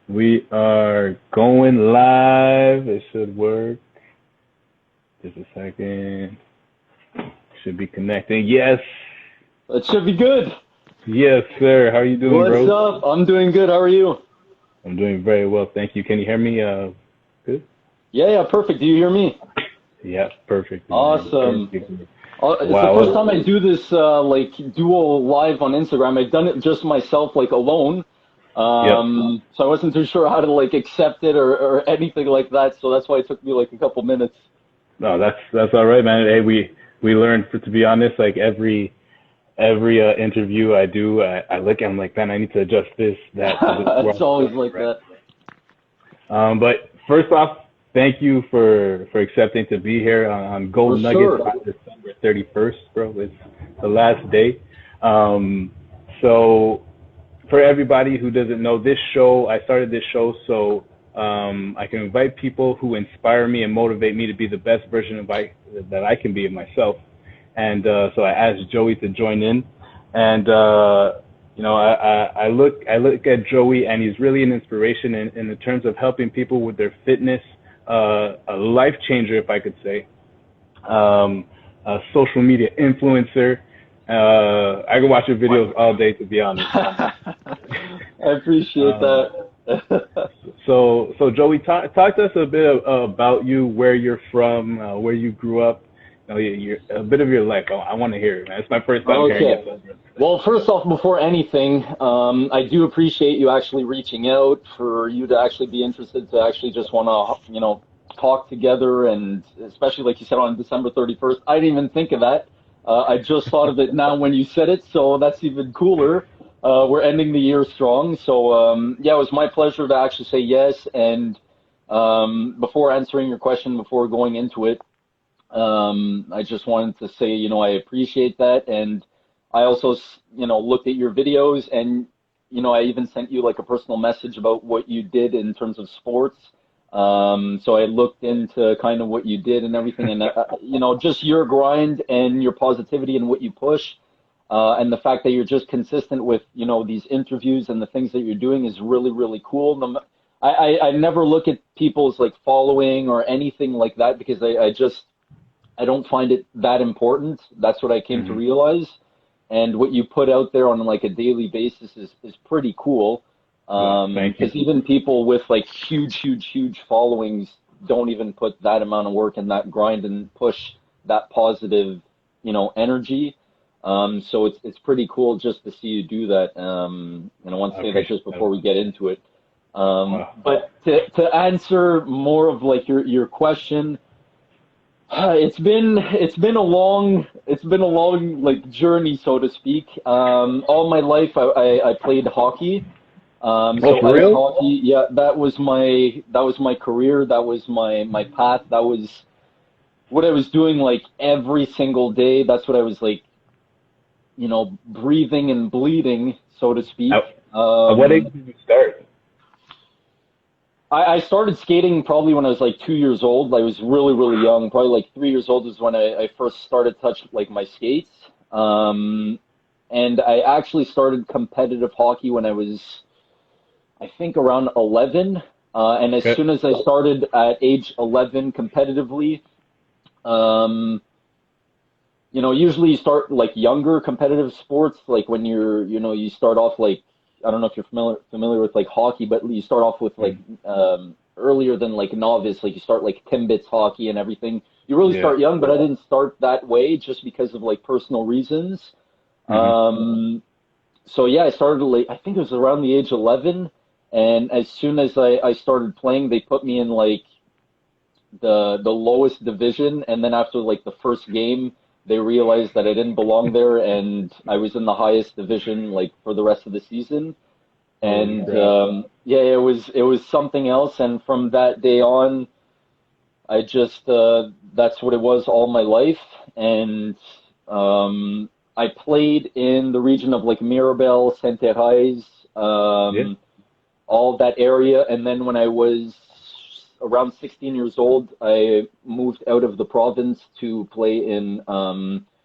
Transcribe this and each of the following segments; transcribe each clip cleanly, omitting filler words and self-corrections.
We are going live. It should work. Just a second. Should be connecting. Yes. It should be good. Yes, sir. How are you doing, What's bro? up? I'm doing good. How are you? I'm doing very well. Thank you. Can you hear me? Good? Yeah, perfect. Do you hear me? Yeah, perfect, man. Awesome. Perfect. It's the Wow. first time I do this like duo live on Instagram. I've done it just myself, like alone. Yep. So I wasn't too sure how to like accept it or anything like that. So that's why it took me like a couple minutes. No, that's all right, man. Hey, we learned, to be honest, like every interview I do, I look and I'm like, man, I need to adjust this, that, so this It's works always like right. that. But first off, thank you for accepting to be here on For Gold Nuggets sure. on December 31st, bro. It's the last day. Um, so for everybody who doesn't know, this show, I started this show so I can invite people who inspire me and motivate me to be the best version of that I can be of myself. And so I asked Joey to join in, and I look at Joey, and he's really an inspiration in the terms of helping people with their fitness, a life changer, if I could say, a social media influencer. I can watch your videos all day, to be honest. I appreciate Um, that. so Joey, talk to us a bit about you, where you're from, where you grew up, a bit of your life. I want to hear it, man. It's my first time hearing Okay. it. Well, first off, before anything, I do appreciate you actually reaching out, for you to actually be interested, to actually just want to, talk together, and especially like you said on December 31st. I didn't even think of that. I just thought of it now when you said it, so that's even cooler. We're ending the year strong, so yeah, it was my pleasure to actually say yes. And before answering your question, before going into it, I just wanted to say, I appreciate that. And I also, looked at your videos, and, I even sent you like a personal message about what you did in terms of sports. So I looked into kind of what you did and everything, and, just your grind and your positivity and what you push. And the fact that you're just consistent with, these interviews and the things that you're doing is really, really cool. I never look at people's like following or anything like that, because I don't find it that important. That's what I came to Hmm. realize. And what you put out there on like a daily basis is pretty cool. Well, thank you. Because even people with like huge, huge, huge followings don't even put that amount of work and that grind and push that positive, energy. So it's pretty cool just to see you do that. And I want to I say that appreciate just that. before we get into it. Wow. But to answer more of like your question, it's been a long like journey, so to speak. All my life I played hockey. Oh, So for ice real? hockey, yeah, that was my career. That was my path. That was what I was doing like every single day. That's what I was like, breathing and bleeding, so to speak. At what age did you start? I started skating probably when I was like 2 years old. I was really, really young. Probably like 3 years old is when I first started touch like my skates. And I actually started competitive hockey when I was, I think, around 11. And as Okay. soon as I started at age 11 competitively, um, usually you start like younger competitive sports, like when you start off like, I don't know if you're familiar with like hockey, but you start off with like Mm. earlier than like novice, like you start like Timbits hockey and everything. You really Yeah. start young, but I didn't start that way just because of like personal reasons. Hmm. Um, so yeah, I started like, I think it was around the age 11, and as soon as I started playing, they put me in like the lowest division, and then after like the first game, they realized that I didn't belong there, and I was in the highest division like for the rest of the season. Holy And crap. yeah, it was something else. And from that day on, I just that's what it was all my life. And I played in the region of like Mirabel, Sainte-Thérèse, Yeah. all that area. And then when I was around 16 years old, I moved out of the province to play in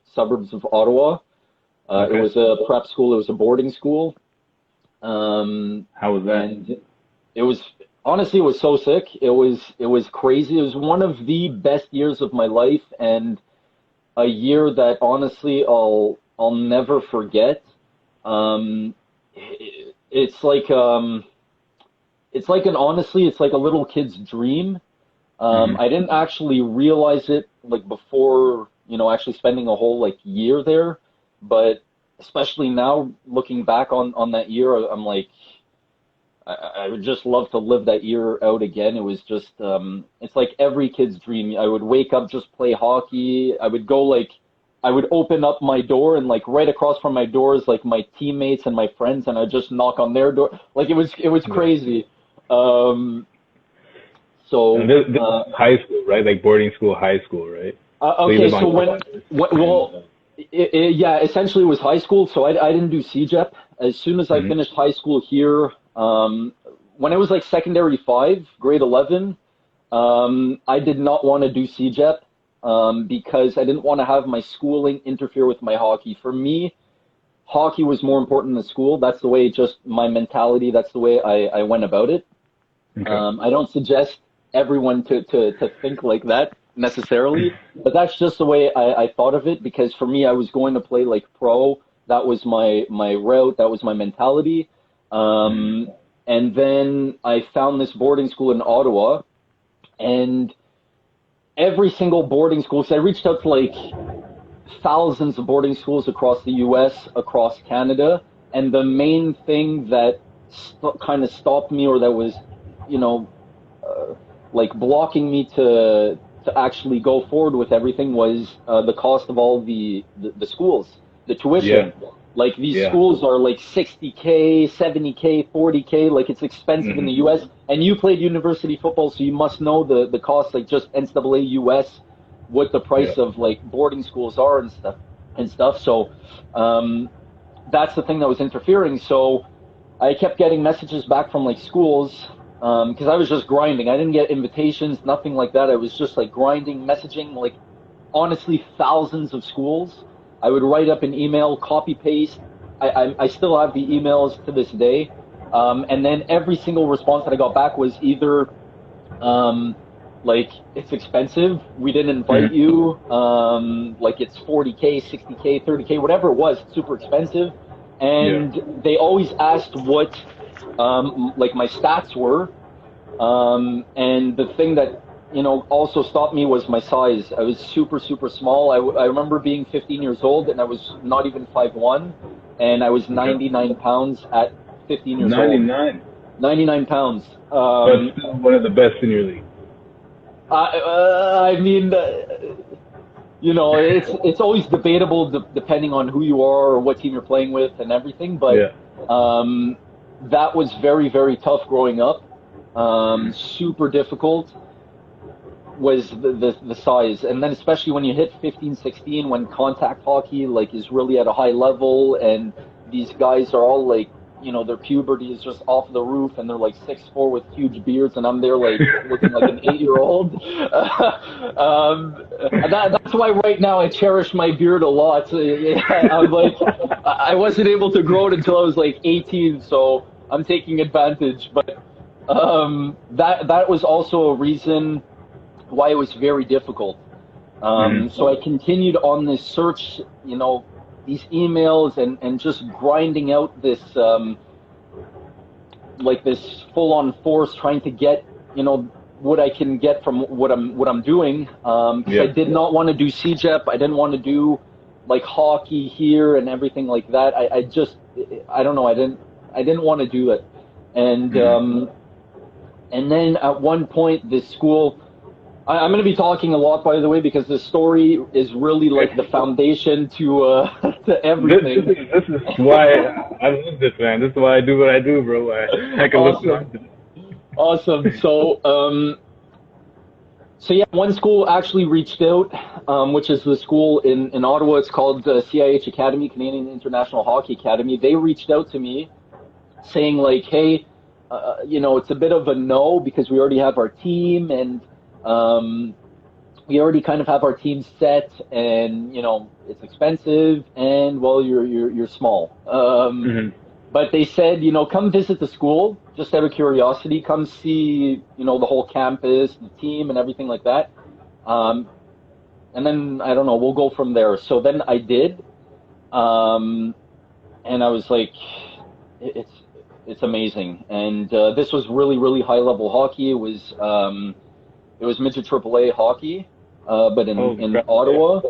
suburbs of Ottawa. It Okay. was a prep school. It was a boarding school. Um, How was that? and it was honestly, it was so sick. It was crazy. It was one of the best years of my life, and a year that honestly I'll never forget. Um, it's like it's like a little kid's dream. Hmm. I didn't actually realize it like before, actually spending a whole like year there, but especially now looking back on that year, I'm like, I would just love to live that year out again. It was just, it's like every kid's dream. I would wake up, just play hockey. I would open up my door and like right across from my door is like my teammates and my friends, and I'd just knock on their door. Like it was Yeah. crazy. Um, And so, this is high school, right? Like boarding school, high school, right? So you okay, live so on when, campus. And well, yeah, essentially it was high school. So I didn't do CJEP. As soon as I hmm. finished high school here, when it was like secondary five, grade 11, I did not want to do CJEP because I didn't want to have my schooling interfere with my hockey. For me, hockey was more important than school. That's the way, just my mentality. That's the way I went about it. Okay. I don't suggest everyone to think like that necessarily, but that's just the way I thought of it because for me, I was going to play like pro. That was my route. That was my mentality. Hmm. Um, and then I found this boarding school in Ottawa, and every single boarding school, so I reached out to like thousands of boarding schools across the US, across Canada, and the main thing that kind of stopped me or that was, you know, like blocking me to actually go forward with everything was the cost of all the schools, the Yeah. tuition. Like these Yeah. schools are like 60K, 70K, 40K. Like it's expensive in the Hmm. U.S. And you played university football, so you must know the cost. Like just NCAA US, what the Yeah. price of like boarding schools are and stuff. So that's the thing that was interfering. So I kept getting messages back from like schools because I was just grinding. I didn't get invitations, nothing like that. I was just like grinding, messaging like honestly thousands of schools. I would write up an email, copy paste. I still have the emails to this day. And then every single response that I got back was either um, like it's expensive, we didn't invite Hmm. you, like it's 40K, 60K, 30K, whatever it was, it's super expensive. Yeah. And they always asked what like my stats were. And the thing that, also stopped me was my size. I was super, super small. I remember being 15 years old and I was not even 5'1", and I was Okay. 99 pounds at 15 years old. 99. 99 pounds. But still one of the best in your league. I mean, it's always debatable depending on who you are or what team you're playing with and everything. But Yeah. um, that was very, very tough growing up. Super difficult was the size, and then especially when you hit 15, 16, when contact hockey like is really at a high level, and these guys are all like, their puberty is just off the roof, and they're like 6'4" with huge beards, and I'm there like looking like an 8-year old. That's why right now I cherish my beard a lot. I'm like, I wasn't able to grow it until I was like 18, so I'm taking advantage. But that was also a reason why it was very difficult. Hmm. So I continued on this search, these emails and just grinding out this like this full on force, trying to get what I can get from what I'm doing. Because I Yeah. did not want to do CJEP. I didn't want to do like hockey here and everything like that. I just I don't know. I didn't want to do it. And Hmm. and then at one point, this school. I'm going to be talking a lot, by the way, because the story is really like the foundation to to everything. This is why I love this, man. This is why I do what I do, bro. I can look Awesome, forward to this. awesome. So yeah, one school actually reached out, which is the school in Ottawa. It's called the CIH Academy, Canadian International Hockey Academy. They reached out to me saying like, hey, it's a bit of a no because we already have our team and um, we already kind of have our team set, and it's expensive, and well, you're small. Hmm. But they said, come visit the school just out of curiosity. Come see, the whole campus, the team, and everything like that. And then I don't know, we'll go from there. So then I did, and I was like, it's amazing. And this was really, really high level hockey. It was midget AAA hockey, but in Ottawa.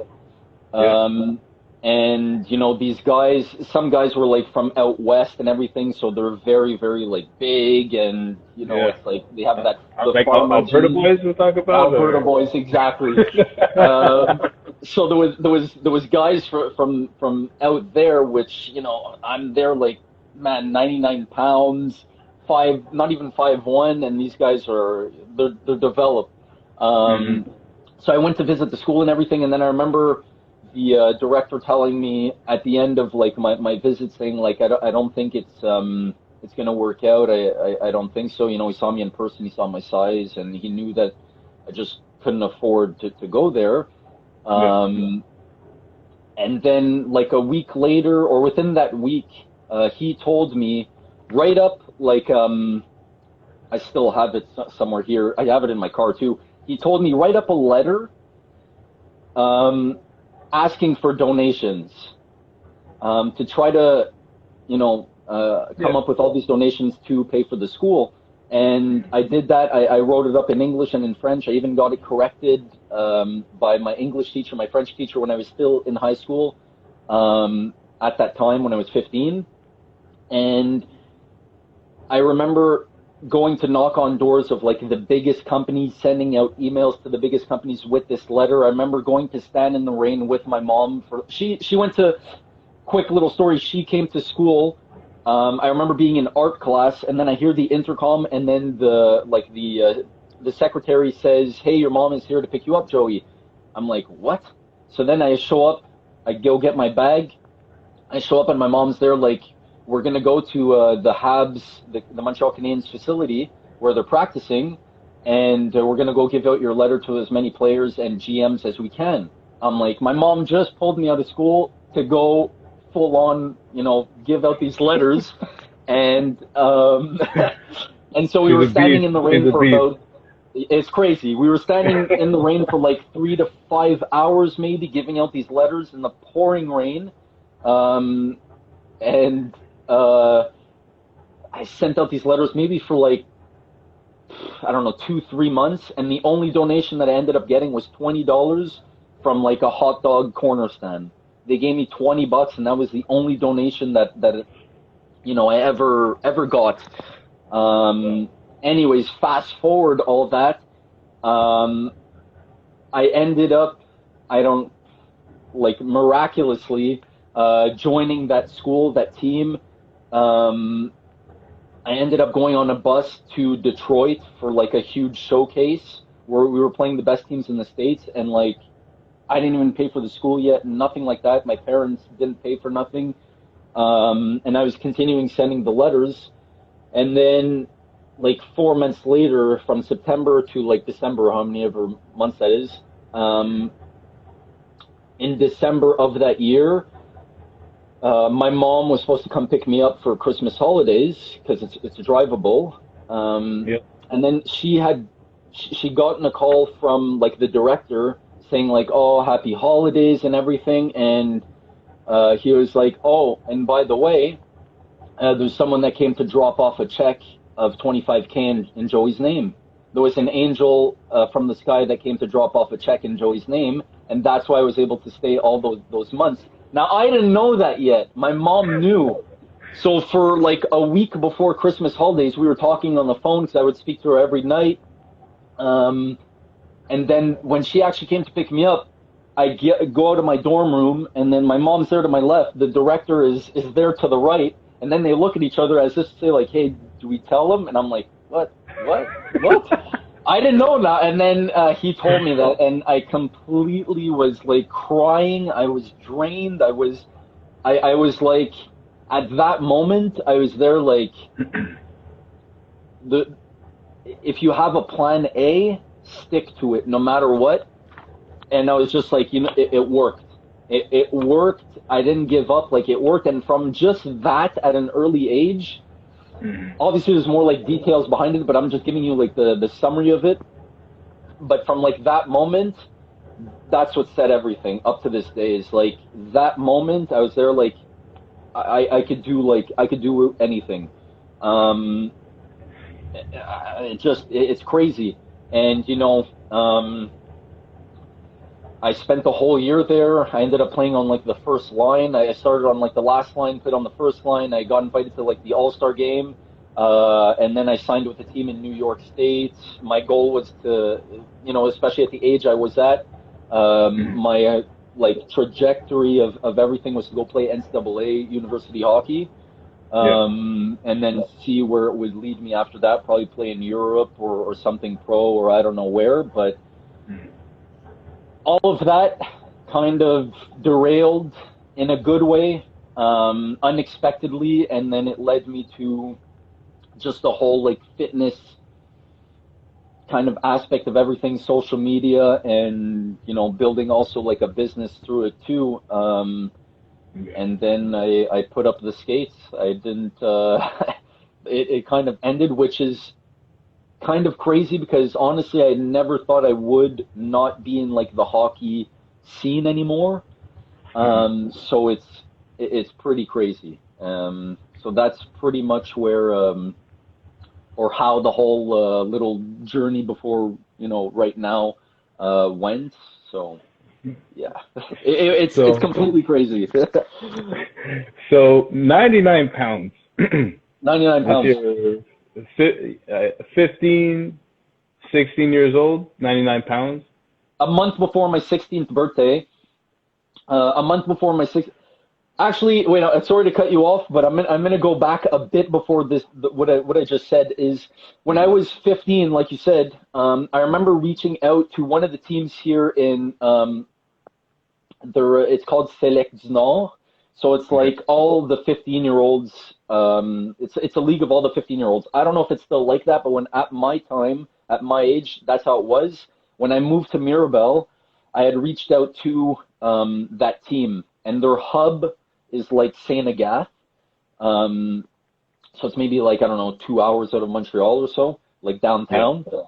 And these guys, some guys were like from out west and everything, so they're very, very like big, and it's like they have that like Alberta boys we'll talk about. Alberta boys, exactly. So there was guys from out there, which I'm there like, man, 99 pounds, not even 5'1", and these guys they're developed. So I went to visit the school and everything, and then I remember the director telling me at the end of like my visit, saying like, I don't think it's gonna work out. I don't think so. He saw me in person, he saw my size, and he knew that I just couldn't afford to go there. And then like a week later, or within that week, he told me, write up like I still have it somewhere here. I have it in my car too. He told me, write up a letter asking for donations to try to, come up with all these donations to pay for the school. And I did that. I wrote it up in English and in French. I even got it corrected by my English teacher, my French teacher, when I was still in high school at that time when I was 15. And I remember going to knock on doors of like the biggest companies, sending out emails to the biggest companies with this letter. I remember going to stand in the rain with my mom. She went to, quick little story, she came to school. I remember being in art class, and then I hear the intercom, and then the secretary says, "Hey, your mom is here to pick you up, Joey." I'm like, what? So then I show up, I go get my bag. I show up and my mom's there like, we're going to go to the Habs, the Montreal Canadiens facility where they're practicing, and we're going to go give out your letter to as many players and GMs as we can. I'm like, my mom just pulled me out of school to go full on, give out these letters. And and so we were standing in the rain for about, it's crazy. We were standing in the rain for like 3 to 5 hours maybe, giving out these letters in the pouring rain. And I sent out these letters maybe for like, I don't know, 2-3 months, and the only donation that I ended up getting was $20 from like a hot dog corner stand. They gave me $20, and that was the only donation that I ever got. Anyways, fast forward all that, I ended up, miraculously joining that school, that team. I ended up going on a bus to Detroit for like a huge showcase where we were playing the best teams in the States, and like, I didn't even pay for the school yet, nothing like that. My parents didn't pay for nothing. And I was continuing sending the letters. And then like 4 months later, from September to like December, how many ever months that is, in December of that year, my mom was supposed to come pick me up for Christmas holidays because it's drivable. And then she gotten a call from like the director saying like, "Oh, happy holidays" and everything. And he was like, "Oh, and by the way, there's someone that came to drop off a check of $25K in Joey's name. There was an angel from the sky that came to drop off a check in Joey's name, and that's why I was able to stay all those months." Now, I didn't know that yet. My mom knew. So for like a week before Christmas holidays, we were talking on the phone because I would speak to her every night. And then when she actually came to pick me up, I go out of my dorm room, and then my mom's there to my left. The director is there to the right. And then they look at each other as if to say like, "Hey, do we tell them?" And I'm like, what? I didn't know that. And then he told me that, and I completely was like crying. I was drained. I was like, at that moment, I was there like, if you have a plan A, stick to it no matter what. And I was just like, it worked. it worked. I didn't give up. Like, it worked. And from just that at an early age, obviously there's more like details behind it, but I'm just giving you like the summary of it. But from like that moment, that's what set everything up to this day. Is like that moment I was there, like I could do anything. Um, it's crazy. And I spent the whole year there. I ended up playing on like the first line. I started on like the last line, played on the first line. I got invited to like the All-Star game. And then I signed with a team in New York State. My goal was to, especially at the age I was at, my like trajectory of everything was to go play NCAA university hockey. And then see where it would lead me after that, probably play in Europe or something pro, or I don't know where, but all of that kind of derailed in a good way, unexpectedly, and then it led me to just the whole like fitness kind of aspect of everything, social media, and building also like a business through it too. And then I put up the skates. I didn't. It kind of ended, which is kind of crazy because honestly, I never thought I would not be in like the hockey scene anymore. So it's pretty crazy. So that's pretty much where or how the whole little journey before right now went. So. Yeah, it's completely crazy. So 99 pounds. 99 pounds. 15, 16 years old, 99 pounds. A month before my 16th birthday. A month before my 16th. Actually, wait. Sorry to cut you off, but I'm gonna go back a bit before this. What I just said is when I was 15, like you said, I remember reaching out to one of the teams here in it's called Select Nord. So it's like all the 15-year-olds. It's a league of all the 15-year-olds. I don't know if it's still like that, but when at my time, at my age, that's how it was. When I moved to Mirabel, I had reached out to that team, and their hub is like Saint Agathe. So it's maybe like, I don't know, 2 hours out of Montreal or so, like downtown. Yeah.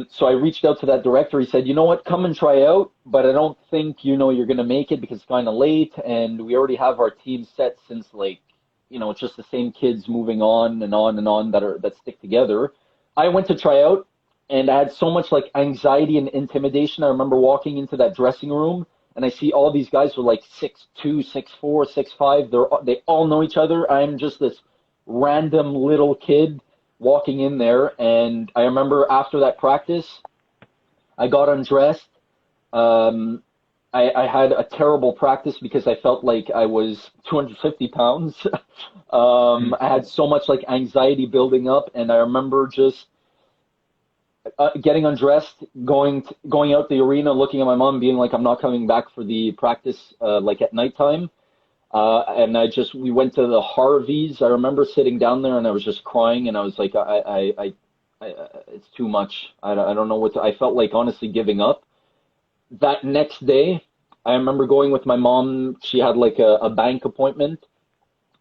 So I reached out to that director. He said, you know what, come and try out, but I don't think, you're going to make it because it's kind of late. And we already have our team set since like, it's just the same kids moving on and on and on that stick together. I went to try out and I had so much like anxiety and intimidation. I remember walking into that dressing room and I see all these guys who are like 6'2", 6'4", 6'5". They all know each other. I'm just this random little kid walking in there, and I remember after that practice, I got undressed. I had a terrible practice because I felt like I was 250 pounds. I had so much like anxiety building up, and I remember just getting undressed, going out the arena, looking at my mom, being like, "I'm not coming back for the practice like at nighttime." And we went to the Harveys. I remember sitting down there and I was just crying and I was like, it's too much. I don't know I felt like honestly giving up. That next day, I remember going with my mom. She had like a bank appointment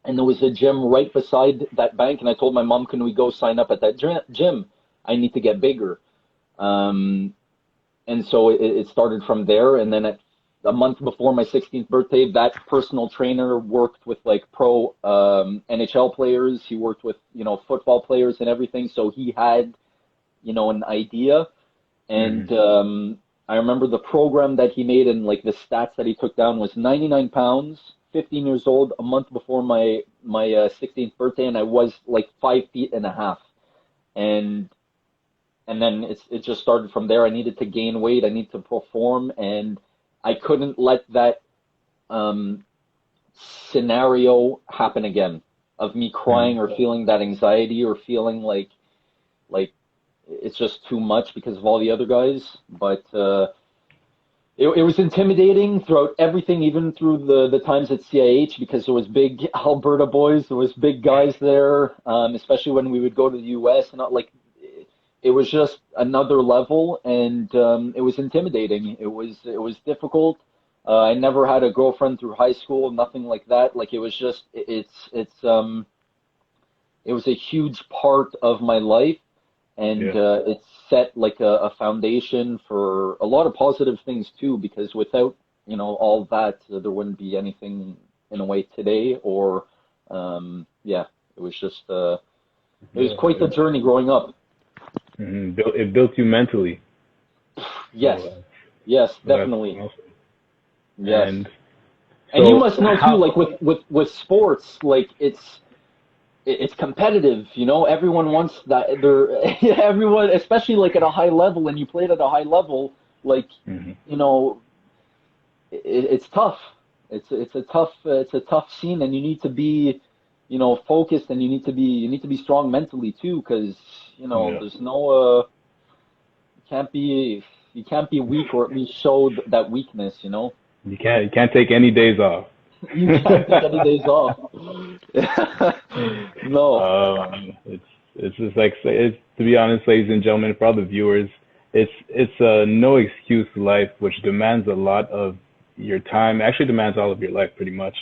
and there was a gym right beside that bank. And I told my mom, can we go sign up at that gym? I need to get bigger. And so it started from there. And then a month before my 16th birthday, that personal trainer worked with like pro NHL players. He worked with, football players and everything. So he had, an idea. And I remember the program that he made and like the stats that he took down was 99 pounds, 15 years old, a month before my 16th birthday. And I was like 5'5". And then it just started from there. I needed to gain weight. I needed to perform. And I couldn't let that scenario happen again of me crying or feeling that anxiety or feeling like it's just too much because of all the other guys. But it was intimidating throughout everything, even through the times at CIH, because there was big Alberta boys, there was big guys there, especially when we would go to the U.S. and not like. It was just another level, and it was intimidating. It was difficult. I never had a girlfriend through high school, nothing like that. Like it was just it was a huge part of my life, and Yeah. it set like a foundation for a lot of positive things too. Because without all that, there wouldn't be anything in a way today. Or yeah, it was just it was Yeah. quite the journey growing up. It built you mentally. Yes, So, yes, so that's definitely, awesome. yes. And And you so must know too, how? like with sports, like it's competitive, everyone wants that. Everyone, especially like at a high level, when you played at a high level, like Mhm. you know, it's tough. It's a tough scene, and you need to be, focused, and you need to be strong mentally too, because Yeah. there's no you can't be you can't be weak, or at least show that weakness. You can't take any days off. You can't take any days off. No. It's just like it's to be honest, ladies and gentlemen, for all the viewers, it's a no excuse life which demands a lot of your time. Actually, demands all of your life pretty much.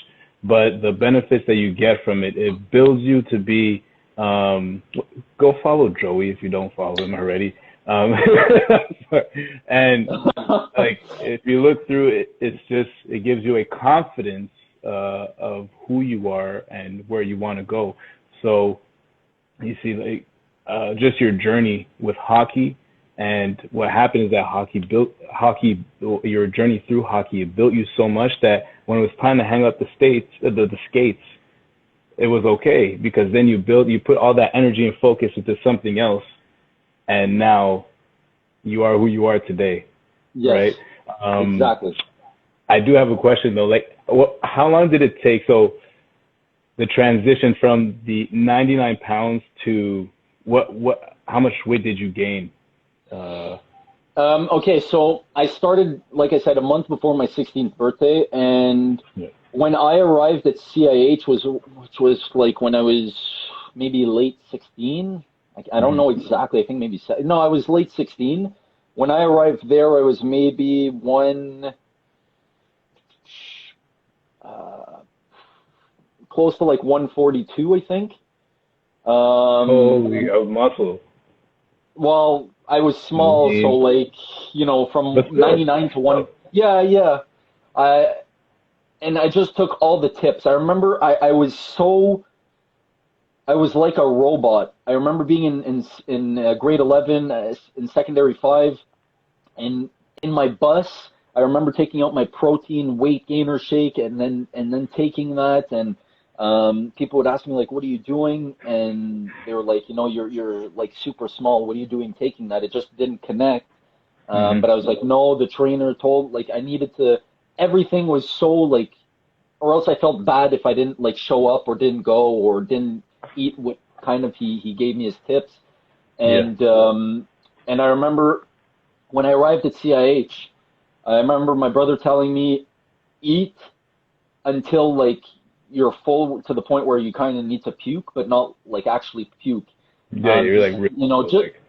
But the benefits that you get from it, it builds you to be. Um, Go follow Joey if you don't follow him already. Um, and like if you look through it, it gives you a confidence of who you are and where you want to go. So you see, like just your journey with hockey, and what happened is that your journey through hockey, it built you so much that when it was time to hang up the skates, it was okay because then you put all that energy and focus into something else, and now you are who you are today, Yes, right? Um, exactly. I do have a question though. Like, how long did it take? So the transition from the 99 pounds to how much weight did you gain? Uh, Okay, so I started, like I said, a month before my 16th birthday, and yeah. when I arrived at CIH which was like when I was maybe late 16. I don't Hmm. know exactly. I think maybe no, I was late 16. When I arrived there, I was maybe uh, close to like 142, I think. Um, Holy, of muscle. well, I was I small, so mean, like, from but still, 99 to one. Yeah, yeah. I and I just took all the tips. I remember I was like a robot. I remember being in grade 11, in secondary 5, and in my bus, I remember taking out my protein weight gainer shake, and then taking that, and people would ask me like, "What are you doing?" And they were like, "You're like super small. What are you doing taking that?" It just didn't connect. hmm But I was like, "No." The trainer told like I needed to. Everything was so like, or else I felt bad if I didn't like show up or didn't go or didn't eat what kind of he gave me his tips. yeah, And I remember when I arrived at CIH, I remember my brother telling me, eat until like you're full to the point where you kind of need to puke, but not like actually puke. yeah. You're Just like really just like.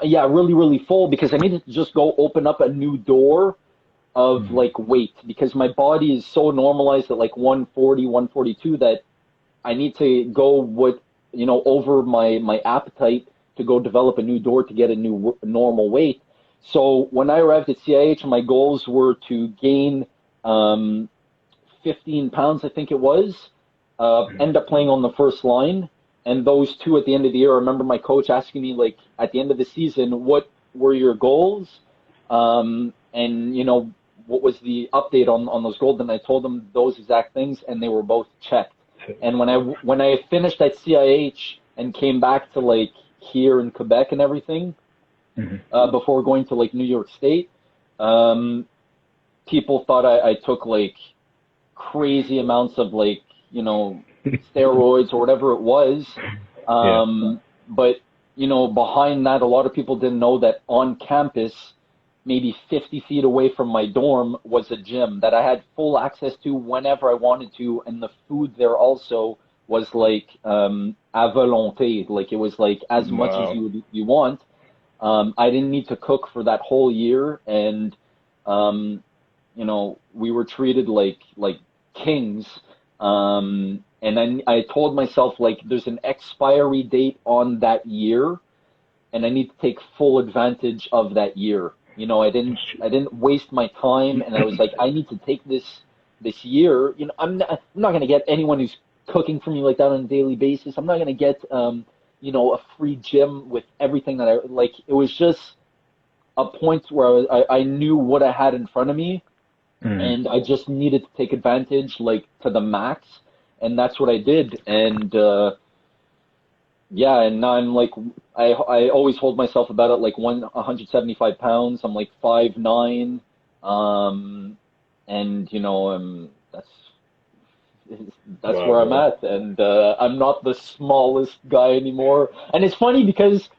yeah, really really full because I needed to just go open up a new door of Mhm. like weight because my body is so normalized at like 140, 142 that I need to go over my appetite to go develop a new door to get a new normal weight. So when I arrived at CIH, my goals were to gain um, 15 pounds, I think it was, end up playing on the first line. And those two at the end of the year, I remember my coach asking me, like, at the end of the season, what were your goals? And, what was the update on those goals? And I told them those exact things, and they were both checked. And when I finished at CIH and came back to, like, here in Quebec and everything, Mhm. before going to, like, New York State, um, people thought I took, like, crazy amounts of like steroids or whatever it was. Yeah. But behind that, a lot of people didn't know that on campus, maybe 50 feet away from my dorm was a gym that I had full access to whenever I wanted to, and the food there also was like à volonté, like it was like as much as Wow. you want. I didn't need to cook for that whole year, and um, we were treated like kings. And then I told myself, like, there's an expiry date on that year, and I need to take full advantage of that year. I didn't waste my time, and I was like, I need to take this year. I'm not going to get anyone who's cooking for me like that on a daily basis. I'm not going to get a free gym with everything that I like. It was just a point where I knew what I had in front of me, and I just needed to take advantage, like, to the max, and that's what I did. And yeah, and now I'm like, I always hold myself about it like 175 pounds. I'm like 5'9", and that's Wow, where I'm bro. at, and I'm not the smallest guy anymore. And it's funny because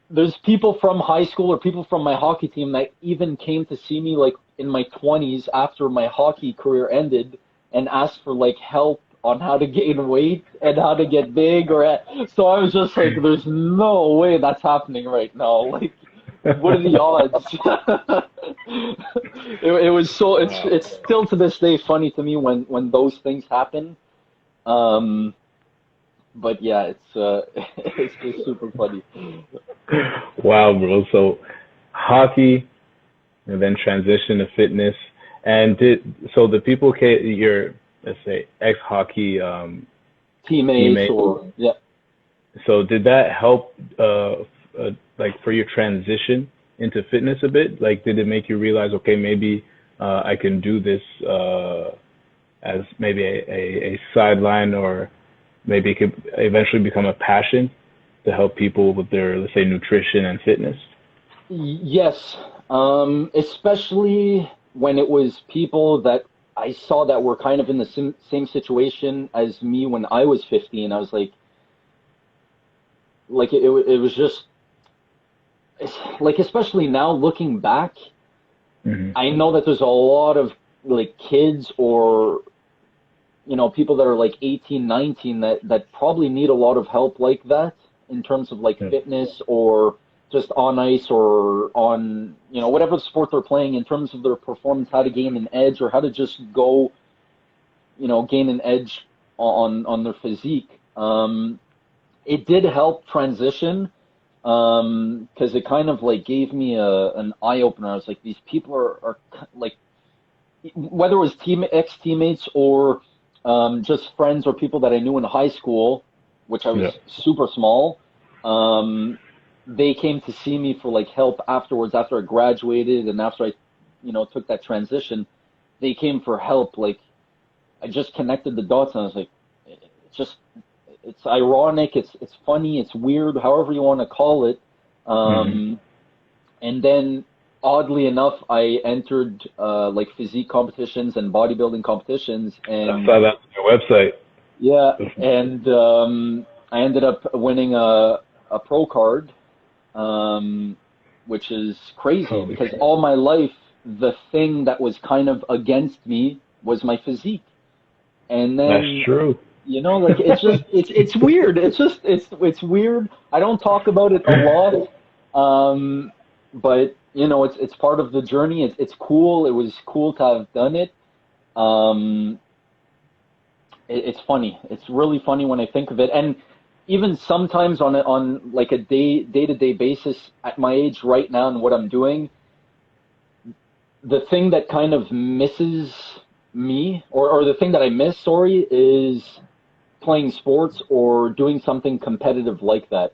there's people from high school or people from my hockey team that even came to see me like in my 20s after my hockey career ended and asked for like help on how to gain weight and how to get big so I was just like, there's no way that's happening right now. Like, what are the odds? It was so Wow, it's still to this day funny to me when those things happen. Um, but yeah, it's it's just super funny. wow, bro. So hockey, and then transition to fitness. And so the people, your, let's say, ex-hockey Teammates teammate, or yeah. so did that help, like, for your transition into fitness a bit? Like, did it make you realize, okay, maybe I can do this as maybe a sideline, or maybe it could eventually become a passion to help people with their, let's say, nutrition and fitness? Yes, especially when it was people that I saw that were kind of in the same situation as me when I was 15. I was like it was just like, especially now looking back, Hmm. I know that there's a lot of like kids or people that are like 18, 19 that probably need a lot of help like that in terms of like Yeah. fitness or just on ice or on whatever sport they're playing in terms of their performance, how to gain an edge or how to just go gain an edge on their physique. It did help transition because it kind of like gave me an eye opener. I was like, these people are like, whether it was ex teammates or just friends or people that I knew in high school, which I Yeah. was super small. They came to see me for like help afterwards, after I graduated and after I, took that transition. They came for help. Like, I just connected the dots, and I was like, it's just, it's ironic, it's funny, it's weird, however you want to call it. Hmm. Um, and then, oddly enough, I entered like physique competitions and bodybuilding competitions, I and saw that on your website. yeah, and I ended up winning a pro card, um, which is crazy Holy because shit. all my life the thing that was kind of against me was my physique, and That's then true. like it's just it's weird. It's just it's weird. I don't talk about it a lot, but it's part of the journey. It's cool. It was cool to have done it. Um, it's funny. It's really funny when I think of it, and even sometimes on like a day to day basis at my age right now and what I'm doing, the thing that kind of misses me, or the thing that I miss, sorry, is playing sports or doing something competitive like that.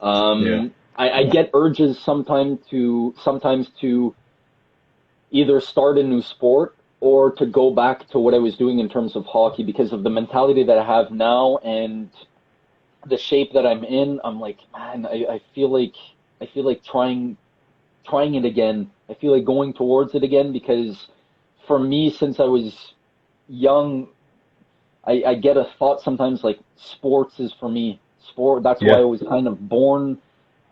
Yeah. I get urges sometimes to either start a new sport or to go back to what I was doing in terms of hockey because of the mentality that I have now and the shape that I'm in. I'm like, man, I feel like trying it again. I feel like going towards it again because for me, since I was young, I get a thought sometimes like sports is for me. Sport. That's why Yeah. I was kind of born.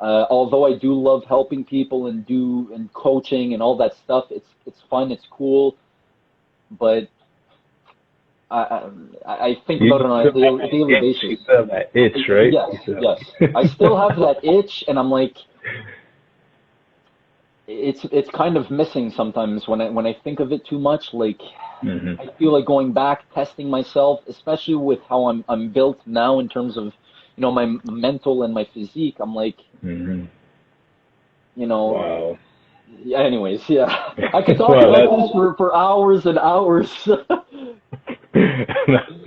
Although I do love helping people and coaching and all that stuff, it's fun, it's cool, but I I think You about it on a still have daily that itch. basis. You still have that itch, right? Yes, You still yes. I have still have that itch, and I'm like, it's kind of missing sometimes when I think of it too much. Like Hmm. I feel like going back, testing myself, especially with how I'm built now in terms of my mental and my physique. I'm like, Hmm. you know, Wow. yeah, anyways, yeah, I could talk Well, about this for hours and hours.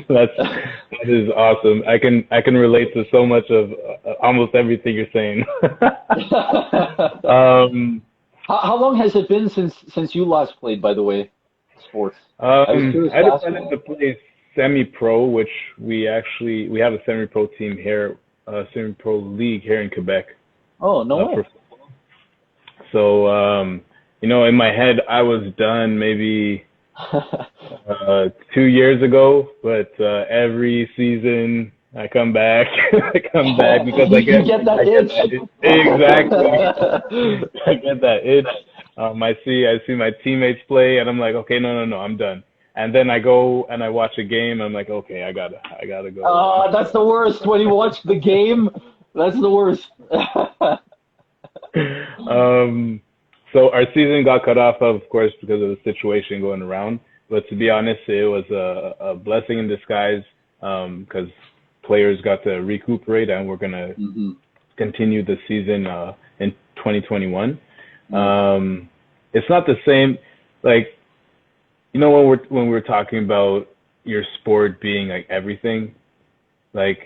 that's that is awesome. I can relate to so much of almost everything you're saying. um, How long has it been since you last played, by the way, sports? I was curious I to ask decided you. to play semi-pro, which we have a semi-pro team here, semi-pro league here in Quebec. Oh, no way. For so in my head I was done maybe 2 years ago, but every season I come back, I come back because You get I that get itch. that itch. Exactly. I get that itch. I see my teammates play, and I'm like, okay, no, I'm done. And then I go and I watch a game. I'm like, okay, I gotta go. That's the worst when you watch the game. That's the worst. um, so our season got cut off, of course, because of the situation going around. But to be honest, it was a blessing in disguise because players got to recuperate, and we're gonna Hmm. continue the season in 2021. Nice. It's not the same, like when we're talking about your sport being like everything, like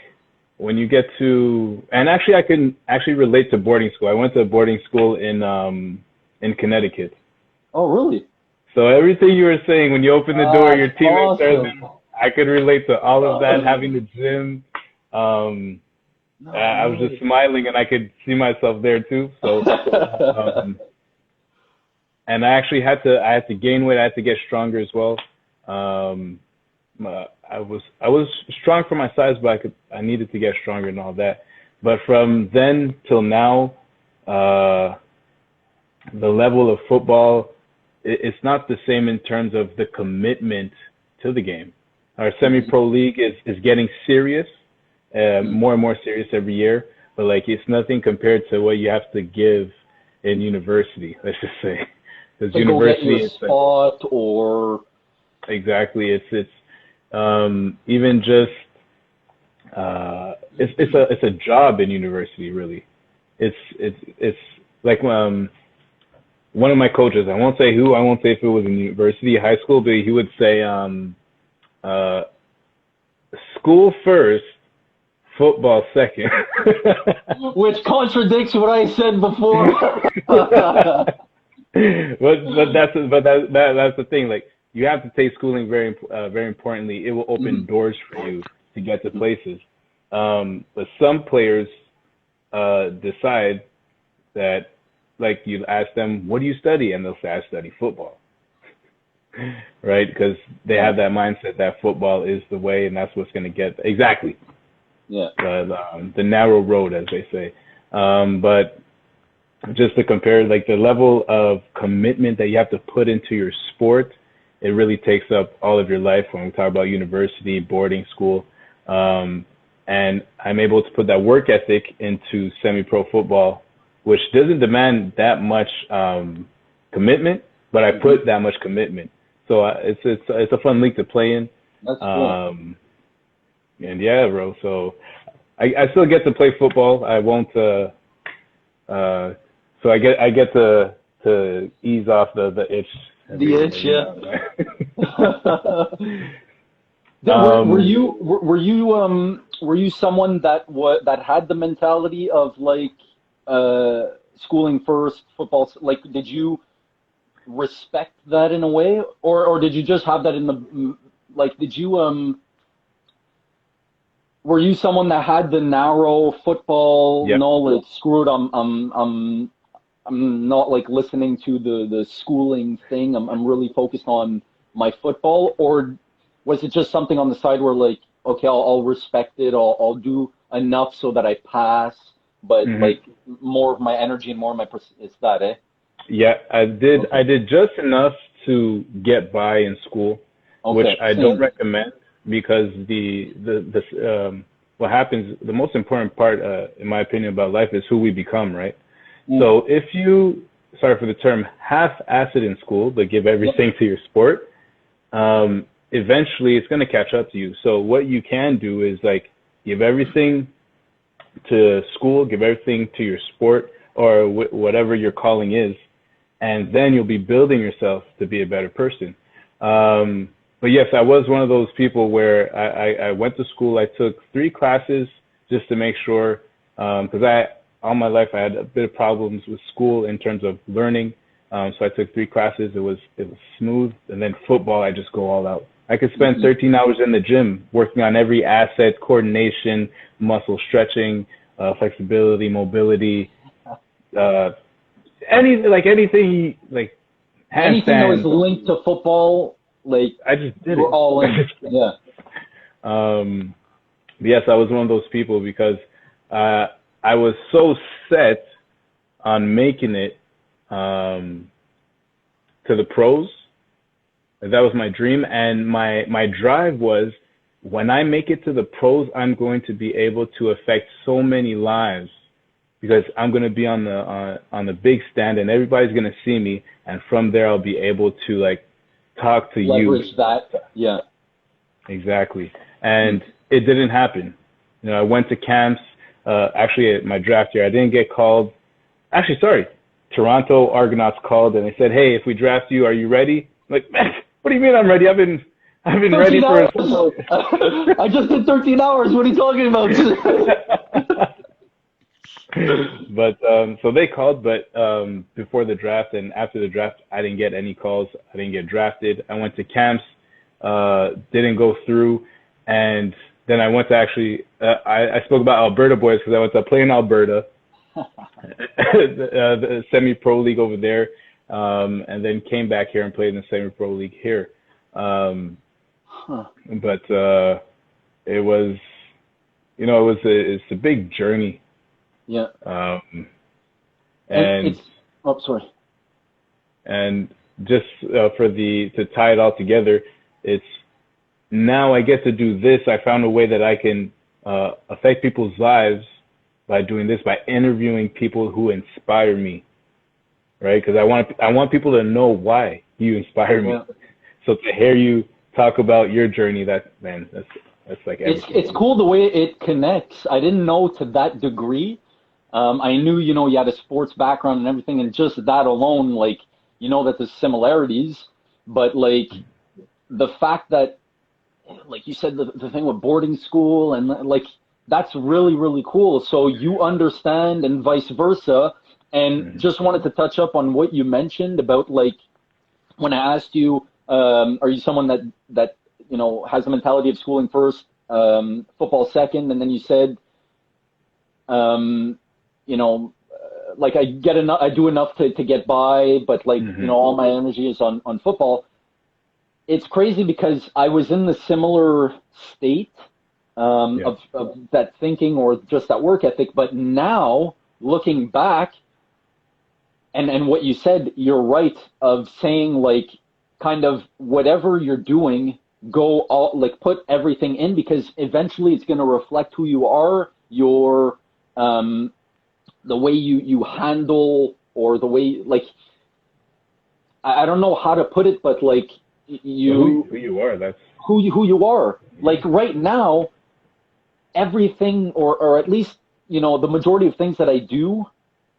when you get to, and actually I can actually relate to boarding school. I went to a boarding school in Connecticut. Oh, really? So everything you were saying, when you open the door, your That's teammates are awesome. there. I could relate to all of that. Having the gym, um, No I was just way. smiling, and I could see myself there too. So, um, and I had to gain weight. I had to get stronger as well. Um, I was strong for my size, but I needed to get stronger and all that. But from then till now, uh, the level of football, it's not the same in terms of the commitment to the game. Our Mhm. semi-pro league is getting serious, Mhm. more and more serious every year. But like it's nothing compared to what you have to give in university. Let's just say, because To go get you university a is like, spot or exactly, it's even just it's a job in university really. It's like one of my coaches. I won't say who. I won't say if it was in university, high school, but he would say uh, school first, football second. which contradicts what I said before. but that's the thing. Like you have to take schooling very importantly. It will open Mhm. doors for you to get to places. But some players decide that, like, you ask them, "What do you study?" and they'll say, "I study football." Right? Because they Yeah, have that mindset that football is the way, and that's what's going to get exactly yeah. the narrow road, as they say. But just to compare, like the level of commitment that you have to put into your sport, it really takes up all of your life when we talk about university, boarding school. Um, and I'm able to put that work ethic into semi-pro football, which doesn't demand that much commitment, but I Hmm. put that much commitment. So it's a fun league to play in. That's cool. Um, and yeah, bro. So I still get to play football. I won't. Uh, so I get to ease off the itch The itch, every yeah. now and then. Were um, you were you someone that had the mentality of like schooling first, football? Like, did you respect that in a way, or did you just have that in the like? Did you were you someone that had the narrow football? yeah. No, like screw it. I'm not like listening to the schooling thing. I'm really focused on my football, or was it just something on the side where like, okay, I'll respect it. I'll do enough so that I pass, but Hmm. like more of my energy and more of my it's that, eh? Yeah, I did. Okay. I did just enough to get by in school, which Okay. I don't Same. recommend because what happens. The most important part, in my opinion, about life is who we become, right? Mm. So if you sorry for the term, half-assed in school, but give everything to your sport, eventually it's going to catch up to you. So what you can do is like give everything to school, give everything to your sport or whatever your calling is, and then you'll be building yourself to be a better person. But yes, I was one of those people where I went to school. I took 3 classes just to make sure, because all my life I had a bit of problems with school in terms of learning. So I took 3 classes. It was smooth. And then football, I just go all out. I could spend 13 hours in the gym working on every asset, coordination, muscle stretching, flexibility, mobility, anything like anything that was linked to football. Like I just did we're all in. Yeah. Yes, I was one of those people because I was so set on making it to the pros. That was my dream, and my drive was, when I make it to the pros, I'm going to be able to affect so many lives, because I'm going to be on the big stand, and everybody's going to see me, and from there I'll be able to like talk to you. Leverage that, yeah. Exactly, and it didn't happen. You know, I went to camps. Actually, at my draft year, I didn't get called. Actually, sorry, Toronto Argonauts called, and they said, "Hey, if we draft you, are you ready?" I'm like, man, what do you mean I'm ready? I've been ready for. I just did 13 hours. What are you talking about? But so they called, but before the draft and after the draft, I didn't get any calls. I didn't get drafted. I went to camps, didn't go through, and then I went to I spoke about Alberta boys because I went to play in Alberta, the semi-pro league over there, and then came back here and played in the semi-pro league here. But it was, it's a big journey. Yeah. And sorry. And just to tie it all together, it's now I get to do this. I found a way that I can affect people's lives by doing this, by interviewing people who inspire me, right? Because I want people to know why you inspire me. So to hear you talk about your journey, that's like everything. It's cool the way it connects. I didn't know to that degree. I knew, you had a sports background and everything, and just that alone, like, that there's similarities, but like the fact that, like you said, the thing with boarding school and like, that's really, really cool. So you understand and vice versa. And just wanted to touch up on what you mentioned about, like, when I asked you, are you someone that has the mentality of schooling first, football second, and then you said, like I do enough to get by, but like, all my energy is on football. It's crazy because I was in the similar state of that thinking or just that work ethic. But now looking back and what you said, you're right of saying, like, kind of whatever you're doing, go all, like, put everything in, because eventually it's going to reflect who you are, your, the way you handle, or the way, like, I don't know how to put it, but like who you are, that's who you are. Like right now, everything, or at least, the majority of things that I do,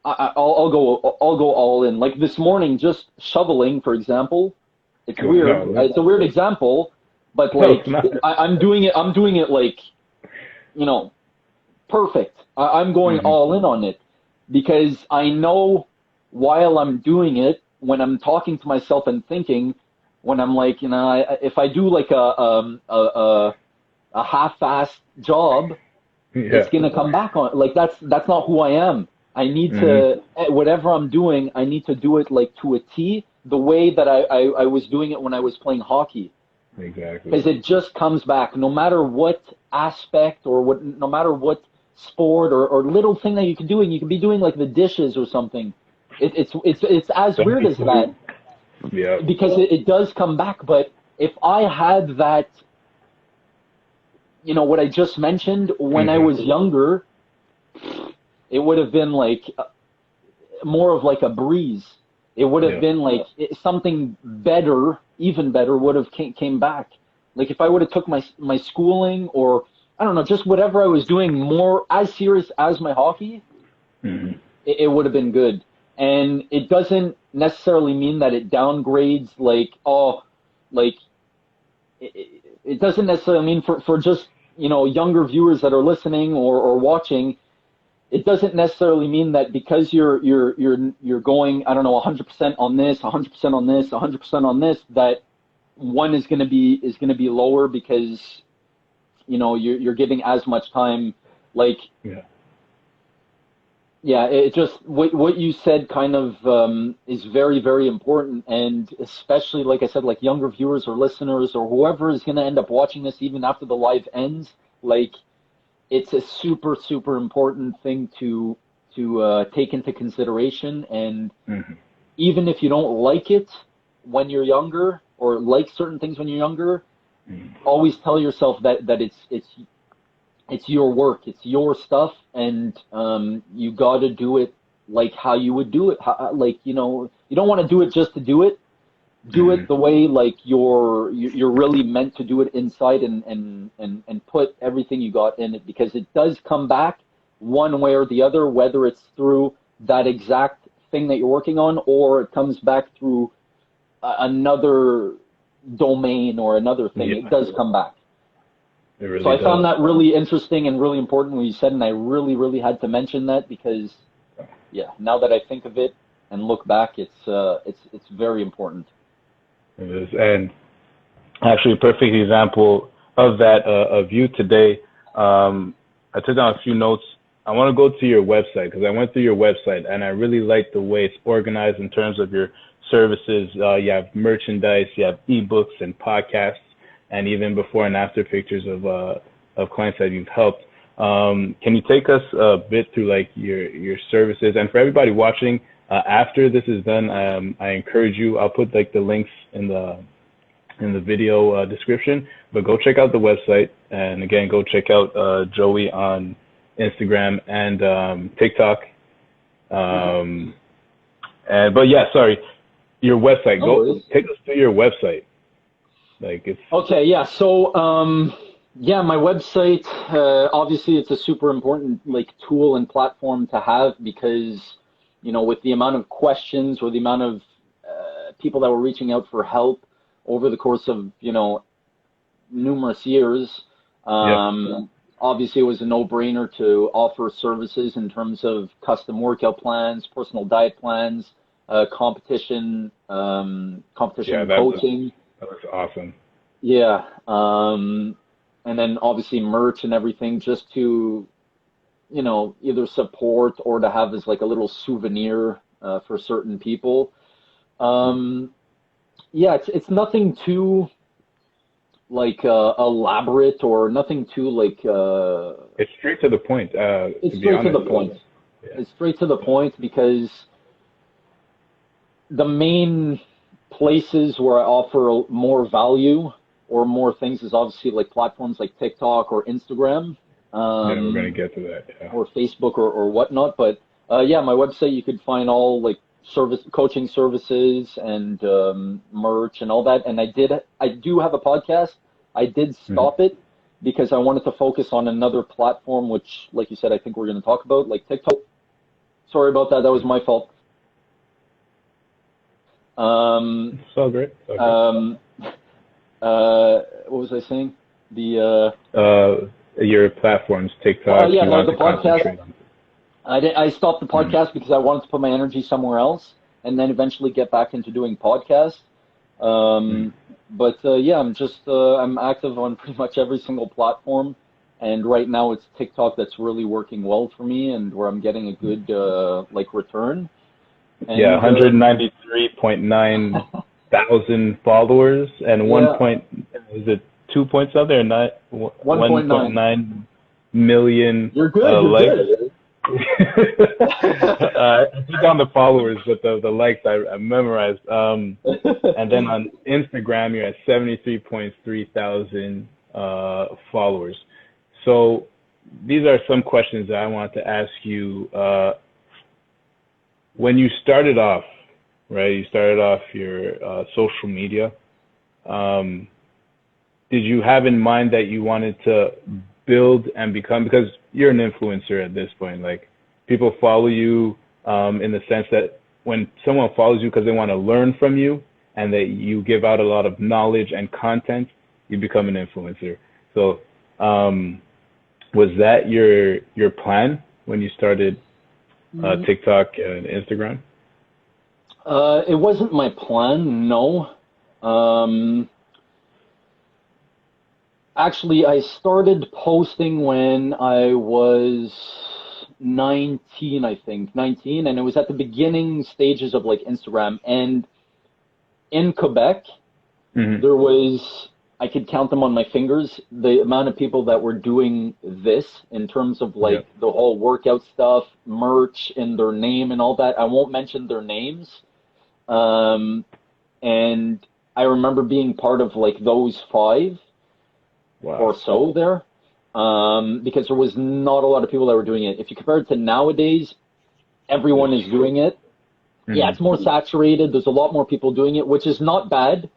I'll go all in. Like this morning, just shoveling, for example. It's weird. No. It's a weird example, but like I'm doing it like, perfect. I'm going all in on it, because I know while I'm doing it, when I'm talking to myself and thinking, when I'm like, if I do like a half-assed job, it's gonna come back on. Like that's not who I am. I need to, whatever I'm doing, I need to do it like to a T, the way that I was doing it when I was playing hockey. Exactly. Because it just comes back, no matter what aspect or no matter what sport or little thing that you can do, and you can be doing like the dishes or something. It's as weird as that. Yeah. Because it does come back. But if I had that, what I just mentioned when I was younger, it would have been like more of like a breeze. it would have been like something better, even better, would have came back. Like if I would have took my schooling, or I don't know, just whatever I was doing more as serious as my hockey, it would have been good. And it doesn't necessarily mean that it downgrades, it doesn't necessarily mean for just, younger viewers that are listening or watching, it doesn't necessarily mean that because you're going, I don't know, 100% on this, 100% on this, 100% on this, that one is going to be lower because you're giving as much time. Like it just what you said kind of is very, very important, and especially, like I said, like younger viewers or listeners or whoever is going to end up watching this even after the live ends, like it's a super, super important thing to take into consideration. And even if you don't like it when you're younger, or like certain things when you're younger, always tell yourself that it's your work, it's your stuff, and you got to do it like how you would do it. You don't want to do it just to do it. Do it the way like you're really meant to do it inside, and put everything you got in it, because it does come back one way or the other, whether it's through that exact thing that you're working on, or it comes back through another domain or another thing. It does come back. Really so I found that really interesting and really important when you said, and I really, really had to mention that, because now that I think of it and look back, it's very important. It is. And actually a perfect example of that, of you today. I took down a few notes. I want to go to your website, because I went through your website and I really like the way it's organized in terms of your services. You have merchandise, you have ebooks and podcasts, and even before and after pictures of clients that you've helped. Can you take us a bit through like your services? And for everybody watching, after this is done, I encourage you, I'll put like the links in the video description, but go check out the website. And again, go check out Joey on Instagram and TikTok. But yeah, sorry, your website. Take us to your website. Like it's okay, yeah. So my website, obviously it's a super important like tool and platform to have, because with the amount of questions or the amount of people that were reaching out for help over the course of numerous years, obviously it was a no-brainer to offer services in terms of custom workout plans, personal diet plans, competition coaching. That looks awesome. Yeah. And then obviously merch and everything, just to, either support or to have as like a little souvenir for certain people. It's nothing too like elaborate, or nothing too like it's straight to the point. It's straight to the point. It's straight to the point, because the main places where I offer more value or more things is obviously like platforms like TikTok or Instagram. We're going to get to that. Or Facebook or whatnot. But my website, you could find all like coaching services and merch and all that. And I do have a podcast. I did stop it because I wanted to focus on another platform, which, like you said, I think we're going to talk about, like TikTok. Sorry about that. That was my fault. It's all great. What was I saying? Your platforms, TikTok. The podcast. I stopped the podcast because I wanted to put my energy somewhere else, and then eventually get back into doing podcasts. But I'm active on pretty much every single platform, and right now it's TikTok that's really working well for me, and where I'm getting a good return. And, 193.9 thousand followers and is it 2 point something or not? 1.9 million. You're good. Likes. I took down the followers, but the likes I memorized. And then on Instagram, you're at 73.3 thousand followers. So these are some questions that I want to ask you. When you started off, right? You started off your social media. Um, did you have in mind that you wanted to build and become, because you're an influencer at this point, like people follow you in the sense that when someone follows you because they want to learn from you and that you give out a lot of knowledge and content, you become an influencer. So was that your plan when you started TikTok and Instagram? It wasn't my plan, no. Um, Actually, I started posting when I was 19, I think, 19, and it was at the beginning stages of like Instagram. And in Quebec, Hmm. there was, I could count them on my fingers, the amount of people that were doing this in terms of Yeah. like the whole workout stuff, merch, and their name and all that. I won't mention their names. Um, and I remember being part of like those five Wow. or so there, because there was not a lot of people that were doing it. If you compare it to nowadays, That's everyone is true. doing it. Yeah, Hmm. it's more saturated. There's a lot more people doing it, which is not bad,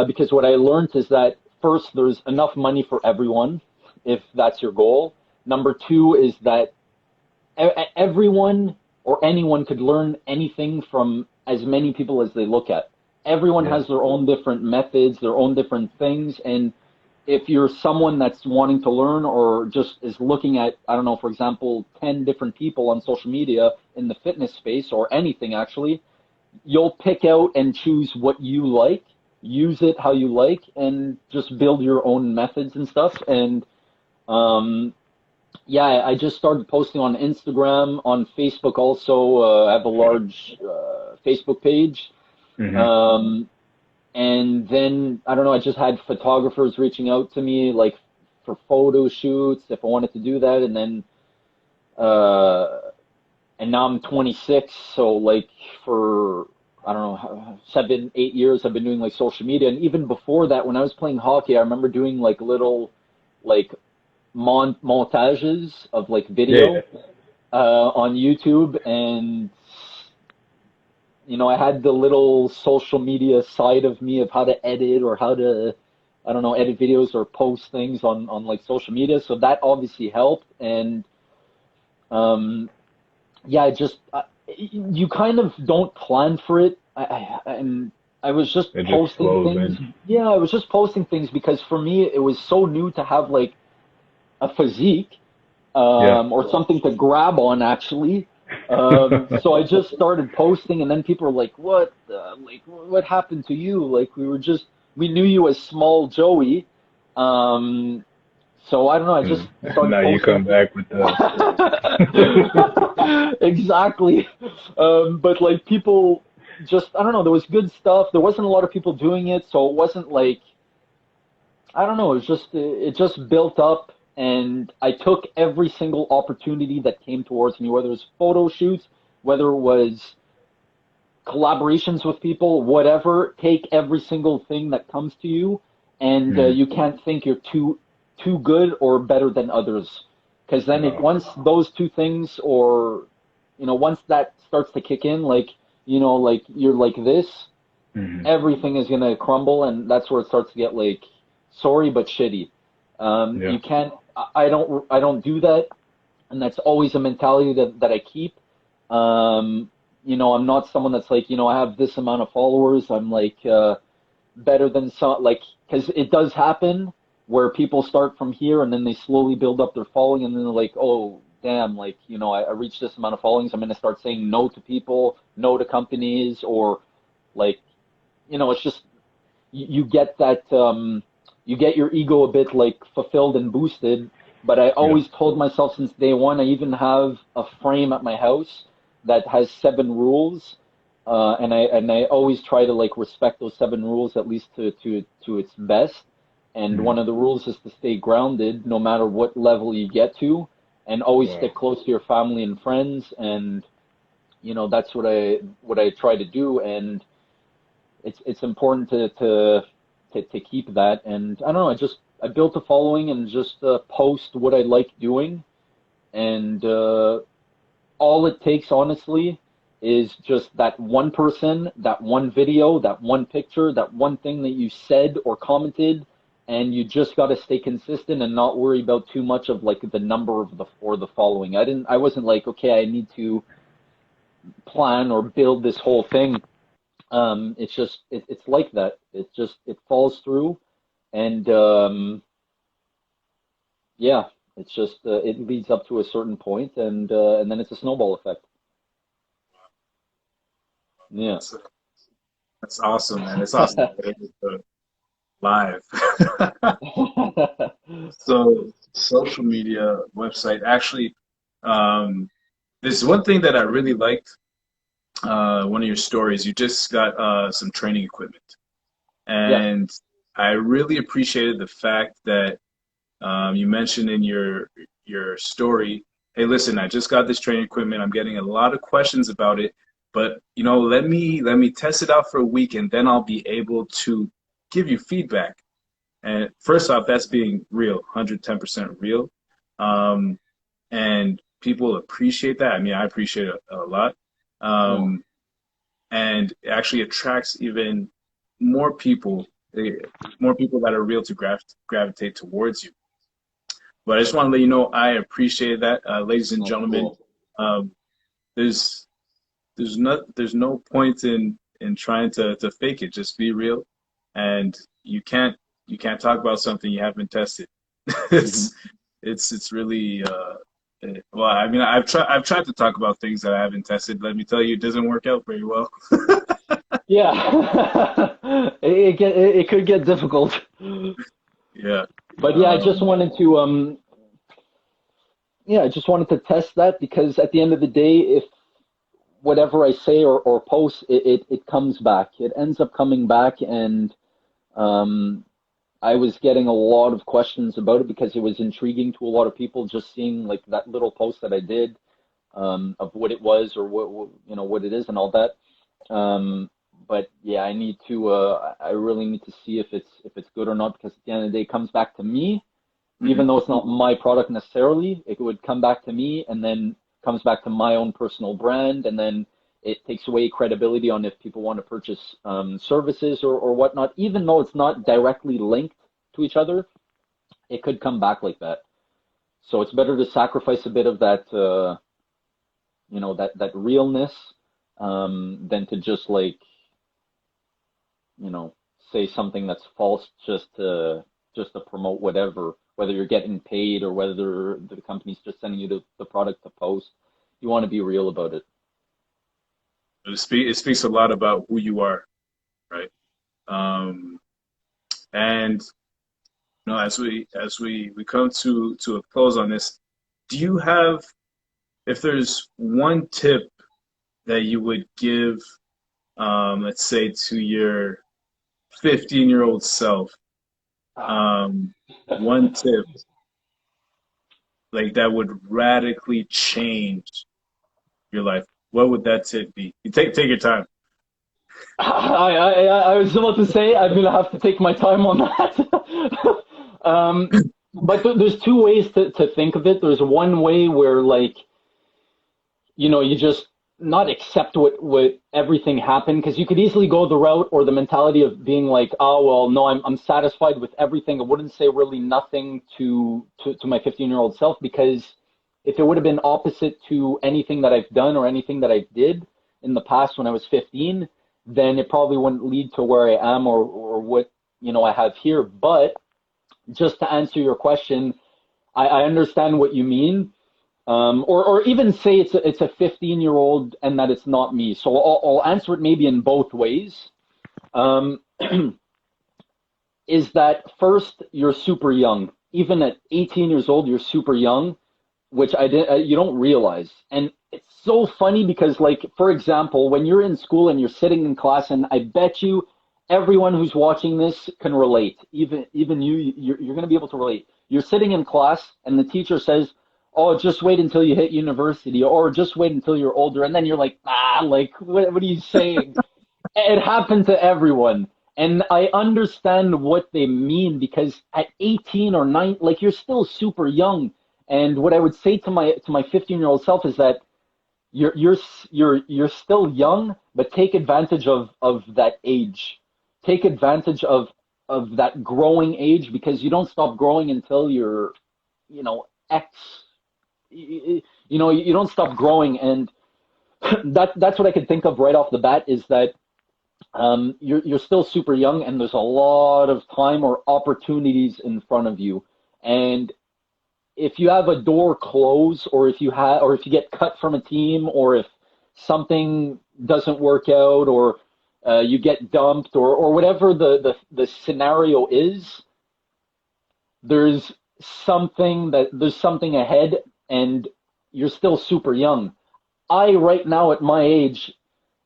because what I learned is that first, there's enough money for everyone, if that's your goal. Number two is that everyone or anyone could learn anything from as many people as they look at. Everyone Yeah. has their own different methods, their own different things, and if you're someone that's wanting to learn or just is looking at, I don't know, for example, 10 different people on social media in the fitness space or anything actually, you'll pick out and choose what you like, use it how you like, and just build your own methods and stuff. And um, yeah, I just started posting on Instagram, on Facebook also. I have a large Facebook page. Hmm. Um, and then, I don't know, I just had photographers reaching out to me, like for photo shoots, if I wanted to do that. Uh, and now I'm 26. So, like, for, I don't know, 7, 8 years, I've been doing like social media. And even before that, when I was playing hockey, I remember doing like little, like, montages of like Yeah. video on YouTube, and I had the little social media side of me of how to edit or how to, I don't know, edit videos or post things on like social media. So that obviously helped. And um, yeah, you kind of don't plan for it. And I was just It just posting flows things. in. Yeah, I was just posting things because for me it was so new to have like a physique, Yeah. or something to grab on actually. So I just started posting, and then people were like, like, what happened to you? Like, we knew you as Small Joey." Um, so I don't know. I just And started now you posting. come back with the Exactly. But like people just, I don't know. There was good stuff. There wasn't a lot of people doing it, so it wasn't like, I don't know. It just built up, and I took every single opportunity that came towards me, whether it was photo shoots, whether it was collaborations with people, whatever. Take every single thing that comes to you, and Mhm. you can't think you're too good or better than others, because then Wow. once those two things, or once that starts to kick in, like like you're like this, Mhm. everything is gonna crumble, and that's where it starts to get like sorry but shitty. Yeah. You can't. I don't do that, and that's always a mentality that I keep. I'm not someone that's like, I have this amount of followers. I'm like better than some, like, because it does happen where people start from here and then they slowly build up their following, and then they're like, oh damn, like I reached this amount of followings. I'm gonna start saying no to people, no to companies, or like it's just you get that you get your ego a bit like fulfilled and boosted. But I Yeah. always told myself since day one, I even have a frame at my house that has 7 rules, and I always try to like respect those 7 rules at least to its best. And Mhm. one of the rules is to stay grounded no matter what level you get to, and always Wow. stick close to your family and friends. And that's what I try to do. And it's important to keep that. And I don't know, I built a following and just post what I like doing. And all it takes, honestly, is just that one person, that one video, that one picture, that one thing that you said or commented, and you just got to stay consistent and not worry about too much of like the number of the following. I wasn't like, okay, I need to plan or build this whole thing. It's just it's like that. It falls through, and yeah, it's just it leads up to a certain point, and then it's a snowball effect. Yeah. That's awesome, man. It's awesome to be able to live. So social media website actually, there's one thing that I really liked. One of your stories, you just got some training equipment, and I really appreciated the fact that you mentioned in your story, hey, listen, I just got this training equipment. I'm getting a lot of questions about it, but let me test it out for a week, and then I'll be able to give you feedback. And first off, that's being real, 110% real, and people appreciate that. I mean, I appreciate it a lot. And it actually attracts even more people that are real to gravitate towards you. But I just want to let you know I appreciate that, ladies and gentlemen. Cool. There's no point in trying to fake it. Just be real, and you can't talk about something you haven't tested. It's really well, I mean, I've tried to talk about things that I haven't tested. Let me tell you, it doesn't work out very well. Yeah, it could get difficult. Yeah. But yeah, I just wanted to I just wanted to test that, because at the end of the day, if whatever I say or post, it comes back. It ends up coming back, and I was getting a lot of questions about it because it was intriguing to a lot of people, just seeing like that little post that I did of what it was, or what it is and all that. But yeah, I really need to see if it's good or not, because at the end of the day, it comes back to me. Even though it's not my product necessarily, it would come back to me, and then comes back to my own personal brand, and then it takes away credibility on if people want to purchase services or whatnot. Even though it's not directly linked to each other, it could come back like that. So it's better to sacrifice a bit of that, that realness, than to just like, say something that's false just to promote whatever. Whether you're getting paid or whether the company's just sending you the product to post, you want to be real about it. It speaks a lot about who you are, right? And as we come to a close on this, do you have, if there's one tip that you would give, let's say to your 15-year-old self, one tip like that would radically change your life, what would that tip be? You take your time. I was about to say I'm gonna have to take my time on that. But there's two ways to think of it. There's one way where, like, you just not accept what everything happened, because you could easily go the route or the mentality of being like, oh well, no, I'm satisfied with everything. I wouldn't say really nothing to my 15-year-old self, because if it would have been opposite to anything that I've done or anything that I did in the past when I was 15, then it probably wouldn't lead to where I am or what I have here. But just to answer your question, I understand what you mean. Or even say it's a 15-year-old and that it's not me. So I'll answer it maybe in both ways. Is that first, you're super young. Even at 18 years old, you're super young, which you don't realize. And it's so funny because, like, for example, when you're in school and you're sitting in class, and I bet you everyone who's watching this can relate. Even you're going to be able to relate. You're sitting in class and the teacher says, oh, just wait until you hit university, or just wait until you're older. And then you're like, like, what are you saying? It happened to everyone. And I understand what they mean, because at 18 or 9, like, you're still super young. And what I would say to my 15-year-old self is that, you're still young, but take advantage of that age. Take advantage of that growing age, because you don't stop growing until you're, X. You don't stop growing, and that's what I could think of right off the bat, is that you're still super young, and there's a lot of time or opportunities in front of you. And if you have a door close, or if you get cut from a team, or if something doesn't work out, or you get dumped, or whatever the scenario is, there's there's something ahead, and you're still super young. Right now at my age,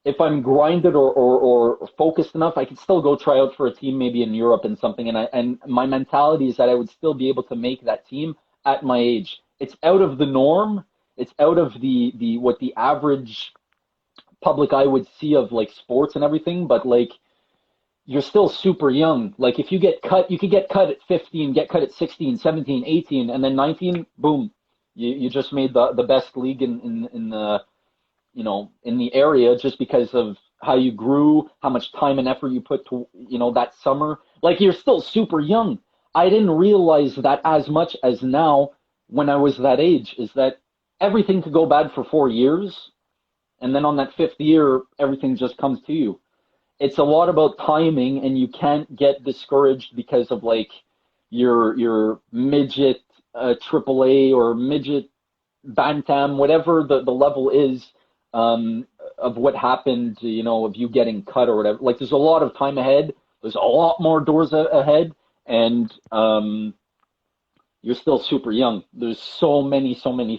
if I'm grinded or focused enough, I could still go try out for a team maybe in Europe and something. And my mentality is that I would still be able to make that team at my age. It's out of the norm. It's out of the what the average public eye would see of like sports and everything. But like, you're still super young. Like, if you get cut, you could get cut at 15, get cut at 16, 17, 18, and then 19, boom, you just made the best league in the in the area, just because of how you grew, how much time and effort you put to, that summer. Like, you're still super young. I didn't realize that as much as now when I was that age, is that everything could go bad for 4 years. And then on that fifth year, everything just comes to you. It's a lot about timing, and you can't get discouraged because of like your midget AAA or midget bantam, whatever the level is, of what happened, of you getting cut or whatever. Like, there's a lot of time ahead. There's a lot more doors ahead, and you're still super young. There's so many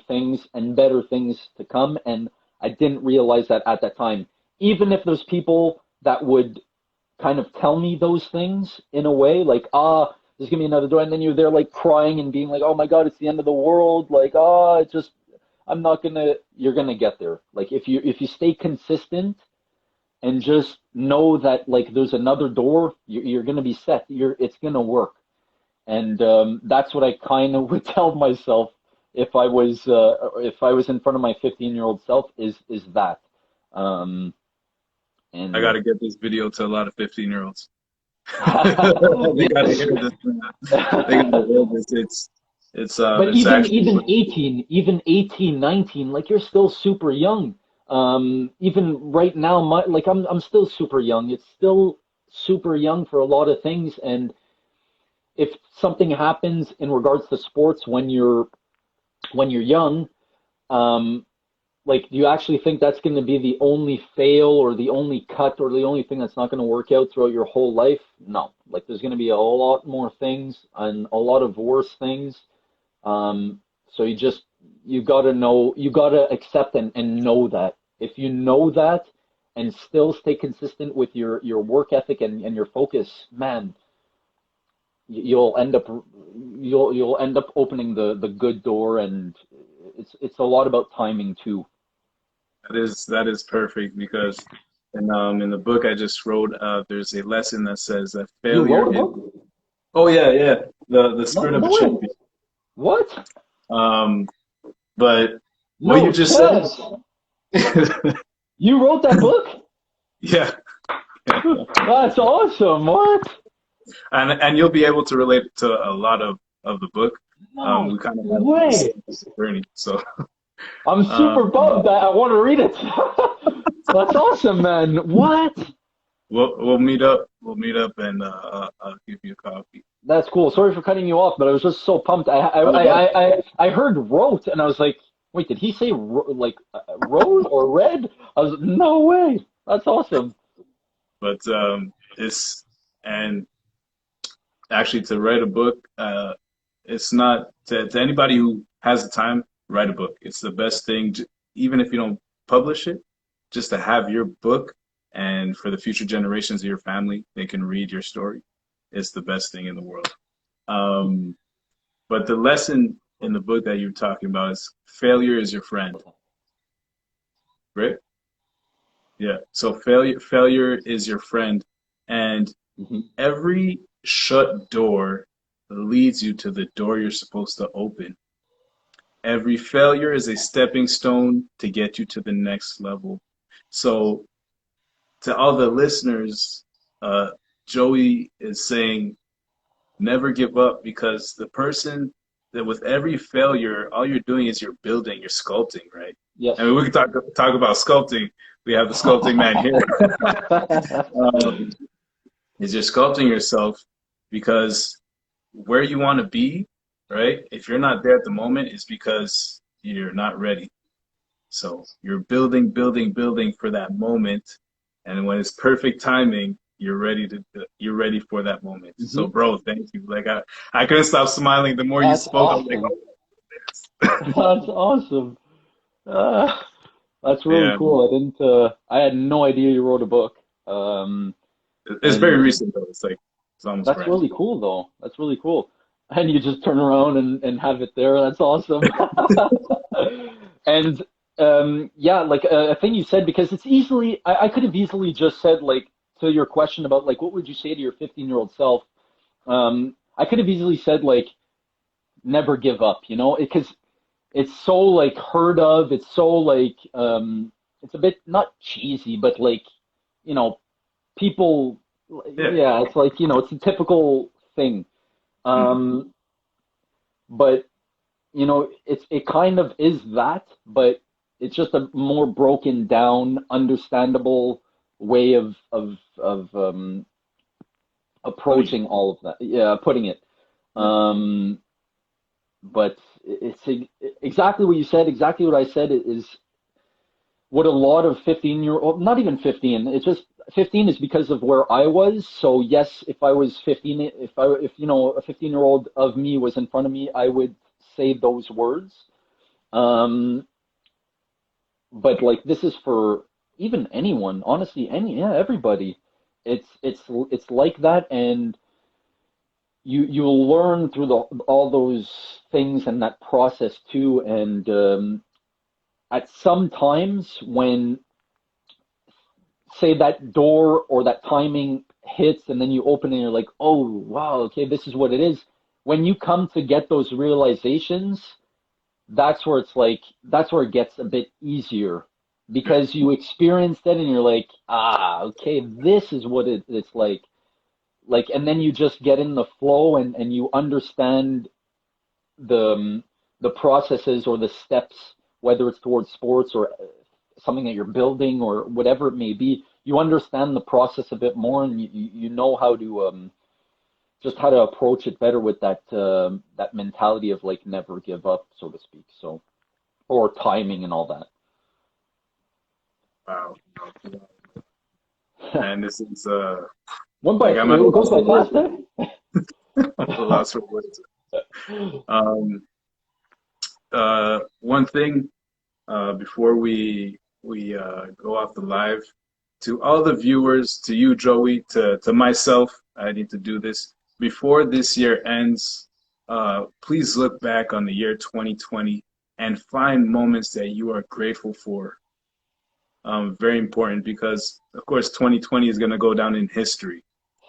things and better things to come, and I didn't realize that at that time. Even if there's people that would kind of tell me those things in a way, like, there's gonna be another door, and then you're there like crying and being like, oh my God, it's the end of the world. Like, you're gonna get there. Like, if you stay consistent and just know that like there's another door, you're gonna be set. It's gonna work. And that's what I kind of would tell myself if I was in front of my 15-year-old self, is that. And I got to get this video to a lot of 15-year-olds. They got to hear this. They got to hear this. But even 18, 19, like, you're still super young. Even right now, I'm still super young. It's still super young for a lot of things. And if something happens in regards to sports when you're young, like, do you actually think that's going to be the only fail or the only cut or the only thing that's not going to work out throughout your whole life? No. Like, there's going to be a lot more things and a lot of worse things. So you got to accept and know that. If you know that and still stay consistent with your work ethic and your focus, man, you'll end up opening the good door. And it's a lot about timing too. That is perfect, because in the book I just wrote, there's a lesson that says that failure. You wrote a book? Oh yeah. The Spirit of a Champion. What? But what you just said. You wrote that book? Yeah. That's awesome. What? And you'll be able to relate to a lot of the book. We kind of have this journey, so. I'm super bummed. I want to read it. That's awesome, man. What? We'll meet up. We'll meet up, and I'll give you a copy. That's cool. Sorry for cutting you off, but I was just so pumped. I heard wrote, and I was like, wait, did he say wrote or read? I was, no way. That's awesome. But and actually, to write a book, it's not to anybody who has the time. Write a book. It's the best thing, even if you don't publish it, just to have your book, and for the future generations of your family, they can read your story. It's the best thing in the world. But the lesson in the book that you're talking about is failure is your friend. Right? Yeah. So failure is your friend, and every shut door leads you to the door you're supposed to open. Every failure is a stepping stone to get you to the next level. So to all the listeners, Joey is saying never give up, because the person that with every failure, all you're doing is you're building, you're sculpting, right? Yes. I mean, we can talk about sculpting. We have the sculpting man here. Is you're sculpting yourself, because where you want to be, right? If you're not there at the moment, it's because you're not ready. So you're building, building, building for that moment, and when it's perfect timing, you're ready for that moment. Mm-hmm. So, bro, thank you. Like I couldn't stop smiling. The more you That's spoke, awesome. I'm like, That's awesome. That's really yeah, cool. I had no idea you wrote a book. it's very And recent though. It's almost that's brand really new. cool, though. That's really cool. And you just turn around and have it there. That's awesome. And yeah, like a thing you said, because it's easily, I could have easily just said, like, to your question about, like, what would you say to your 15-year-old self? I could have easily said, like, never give up, because it's so, like, heard of. It's so, like, it's a bit not cheesy, but, like, you know, people, Yeah. yeah, it's like, it's a typical thing. Mhm. Um, but it kind of is that, but it's just a more broken down, understandable way of Putting it. approaching all of that. Yeah, putting it. Yeah. Um, but exactly what you said, exactly what I said is what a lot of 15-year-old, not even 15, it's just 15 is because of where I was. So yes, if I was 15, if a 15-year-old of me was in front of me, I would say those words. Um, but like this is for even anyone, honestly, yeah, everybody. It's like that, and you'll learn through all those things and that process too. And at some times when say that door or that timing hits and then you open and you're like, oh wow, okay, this is what it is. When you come to get those realizations, that's where it gets a bit easier Yeah. because you experienced it and you're like, ah, okay, this is what it's like, and then you just get in the flow and you understand the processes or the steps, whether it's towards sports or something that you're building or whatever it may be. You understand the process a bit more, and you know how to just how to approach it better with that mentality of like never give up, so to speak. So or timing and all Wow. that. And this is I'm at a It goes loss by for words. fast, eh? I'm at a loss for words. Um, one thing before we go off the live, to all the viewers, to you, Joey, to myself, I need to do this before this year ends. Please look back on the year 2020 and find moments that you are grateful for. Very important, because of course 2020 is going to go down in history,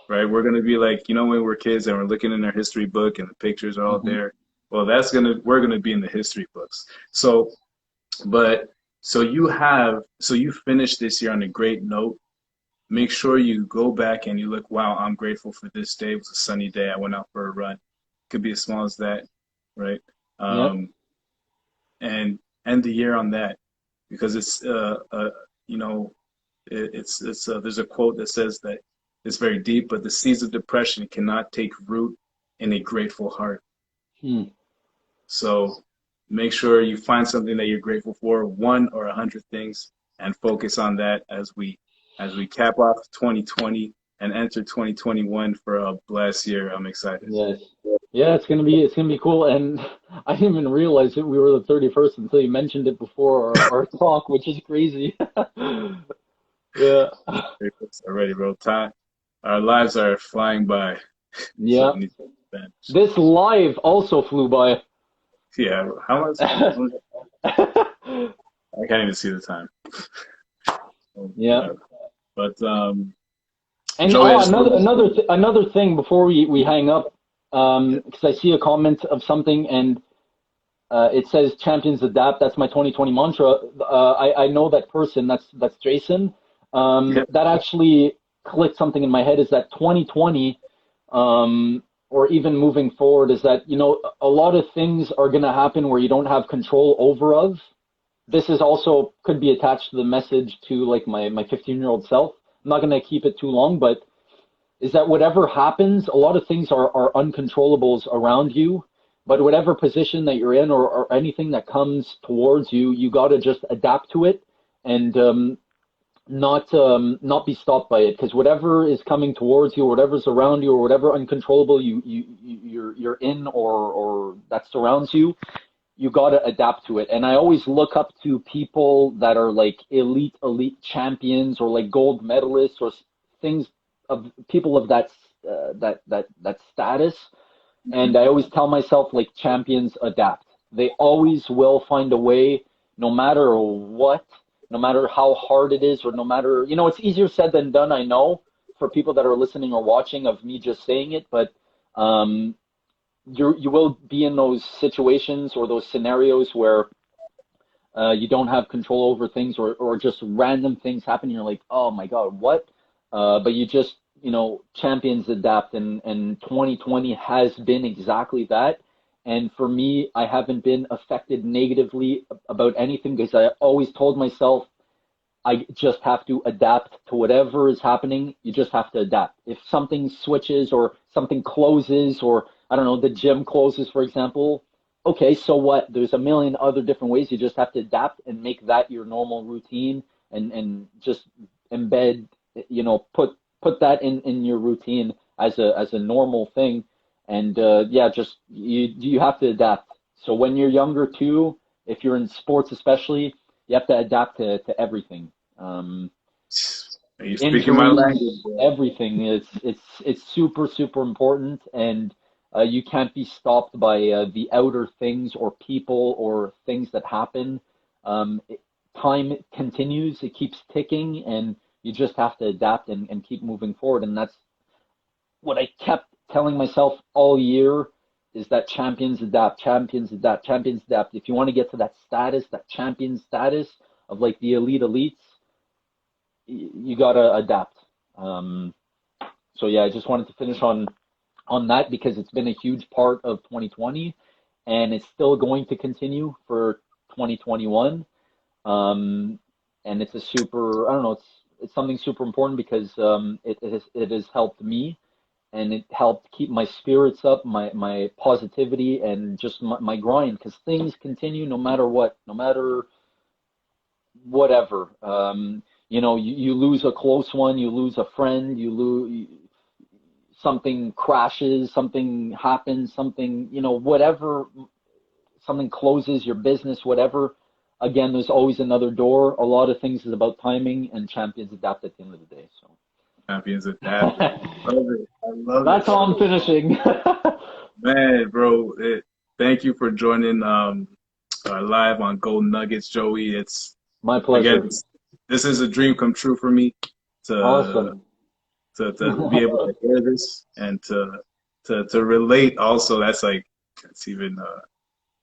right? We're going to be like, when we're kids and we're looking in our history book and the pictures are all Hmm. there. Well, we're going to be in the history books. So, but so you finish this year on a great note. Make sure you go back and you look, wow, I'm grateful for this day. It was a sunny day. I went out for a run. Could be as small as that, right? Yep. Um, and end the year on that, because you know, it's there's a quote that says that it's very deep, but the seeds of depression cannot take root in a grateful heart. Hmm. So make sure you find something that you're grateful for, one or 100 things, and focus on that as we cap off 2020 and enter 2021 for a blessed year. I'm excited. Yes. Yeah, it's gonna be cool. And I didn't even realize that we were the 31st until you mentioned it before our talk, which is crazy. Yeah. Okay, folks, already, bro. Time, our lives are flying by, so Yeah. we need to spend. This live also flew by. Yeah, how much? I can't even see the time. Yeah. But And Joey, I just want to. another thing before we hang up, because I see a comment of something, and it says champions adapt. That's my 2020 mantra. I know that person. That's Jason. That actually clicked something in my head. Is that 2020, or even moving forward, is that, you know, a lot of things are going to happen where you don't have control over of. This is also could be attached to the message to like my 15-year-old self. I'm not going to keep it too long, but is that whatever happens, a lot of things are uncontrollables around you. But whatever position that you're in, or anything that comes towards you, you got to just adapt to it and not be stopped by it. Because whatever is coming towards you, or whatever's around you, or whatever uncontrollable you're in, or that surrounds you, you got to adapt to it. And I always look up to people that are like elite champions, or like gold medalists, or things of people of that status. And I always tell myself, like, champions adapt. They always will find a way, no matter what, no matter how hard it is, or no matter, you know, it's easier said than done, I know, for people that are listening or watching, of me just saying it, but you will be in those situations or those scenarios where you don't have control over things, or just random things happen. You're like, oh my God, what? But you just, you know, champions adapt, and 2020 has been exactly that. And for me, I haven't been affected negatively about anything, because I always told myself, I just have to adapt to whatever is happening. You just have to adapt. If something switches, or something closes, or I don't know, the gym closes, for example, okay, so what? There's a million other different ways. You just have to adapt and make that your normal routine, and just embed, you know, put that in your routine as a normal thing. And just you have to adapt. So when you're younger too, if you're in sports especially, you have to adapt to everything. You're speaking my language, bro. Everything. It's super important, and you can't be stopped by the outer things, or people, or things that happen. Time continues, it keeps ticking, and you just have to adapt and keep moving forward. And that's what I kept telling myself all year, is that champions adapt, champions adapt, champions adapt. If you want to get to that status, that champion status of like the elites, you got to adapt. So yeah, I just wanted to finish on that, because it's been a huge part of 2020, and it's still going to continue for 2021. And it's a super, I don't know, it's something super important, because it has helped me, and it helped keep my spirits up, my positivity, and just my grind, because things continue no matter what, no matter whatever. You know, you lose a close one, you lose a friend, something crashes, something happens, something, you know, whatever, something closes, your business, whatever. Again, there's always another door. A lot of things is about timing, and champions adapt at the end of the day. So champions adapt. I love it. I love That's all I'm finishing. Man, bro, thank you for joining live on Golden Nuggets, Joey. It's my pleasure. Again, this is a dream come true for me Awesome. to be able to hear this, and to relate also. That's even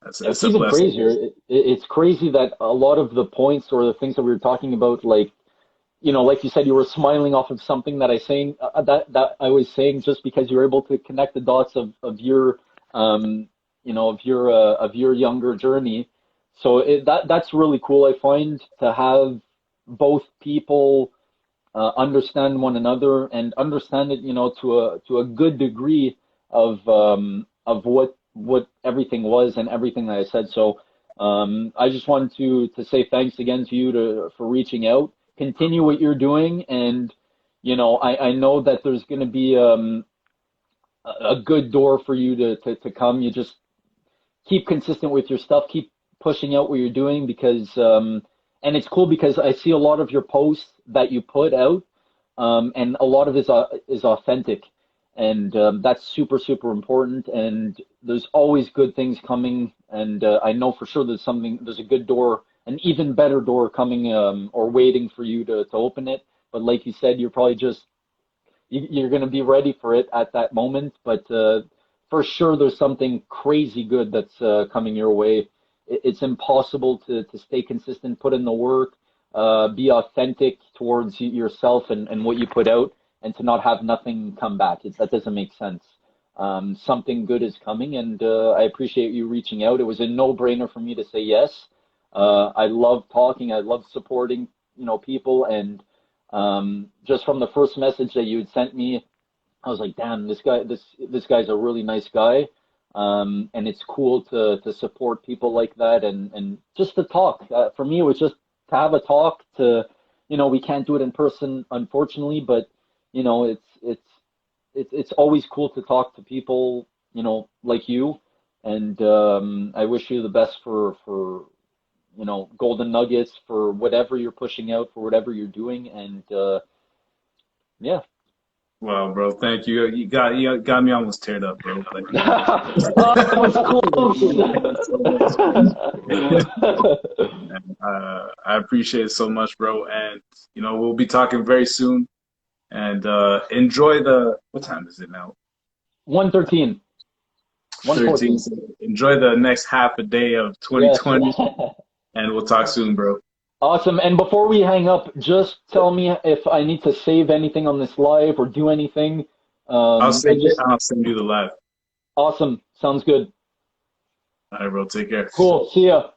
It's even crazier. It's crazy that a lot of the points, or the things that we were talking about, like, you know, like you said, you were smiling off of something that that I was saying, just because you were able to connect the dots of your you know, of your younger journey. So that's really cool. I find, to have both people understand one another, and understand it, you know, to a good degree of what everything was, and everything that I said. So I just wanted to say thanks again to you for reaching out. Continue what you're doing, and you know, I know that there's going to be a good door for you to come. You just keep consistent with your stuff, keep pushing out what you're doing, because and it's cool, because I see a lot of your posts that you put out, and a lot of it is authentic, and that's super important. And there's always good things coming, and I know for sure there's a good door, an even better door coming, or waiting for you to open it. But like you said, you're probably you're going to be ready for it at that moment. But for sure, there's something crazy good that's coming your way. it's impossible to stay consistent, put in the work, be authentic towards yourself and what you put out, and to not have nothing come back. That doesn't make sense. Something good is coming, and I appreciate you reaching out. It was a no-brainer for me to say yes. I love talking. I love supporting, people, and just from the first message that you had sent me, I was like, damn, this guy's a really nice guy. And it's cool to support people like that and just to talk. For me, it was just to have a talk we can't do it in person, unfortunately, but, it's always cool to talk to people, like you. And I wish you the best for Golden Nuggets, for whatever you're pushing out, for whatever you're doing. And yeah. Wow, bro, thank you. You got me almost teared up, bro. Like, that was close. I appreciate it so much, bro. And we'll be talking very soon. And enjoy what time is it now? 1:13. 13. So enjoy the next half a day of 2020, yes. And we'll talk soon, bro. Awesome. And before we hang up, just tell me if I need to save anything on this live or do anything. I'll send you the live. Awesome. Sounds good. All right, bro. Take care. Cool. See ya.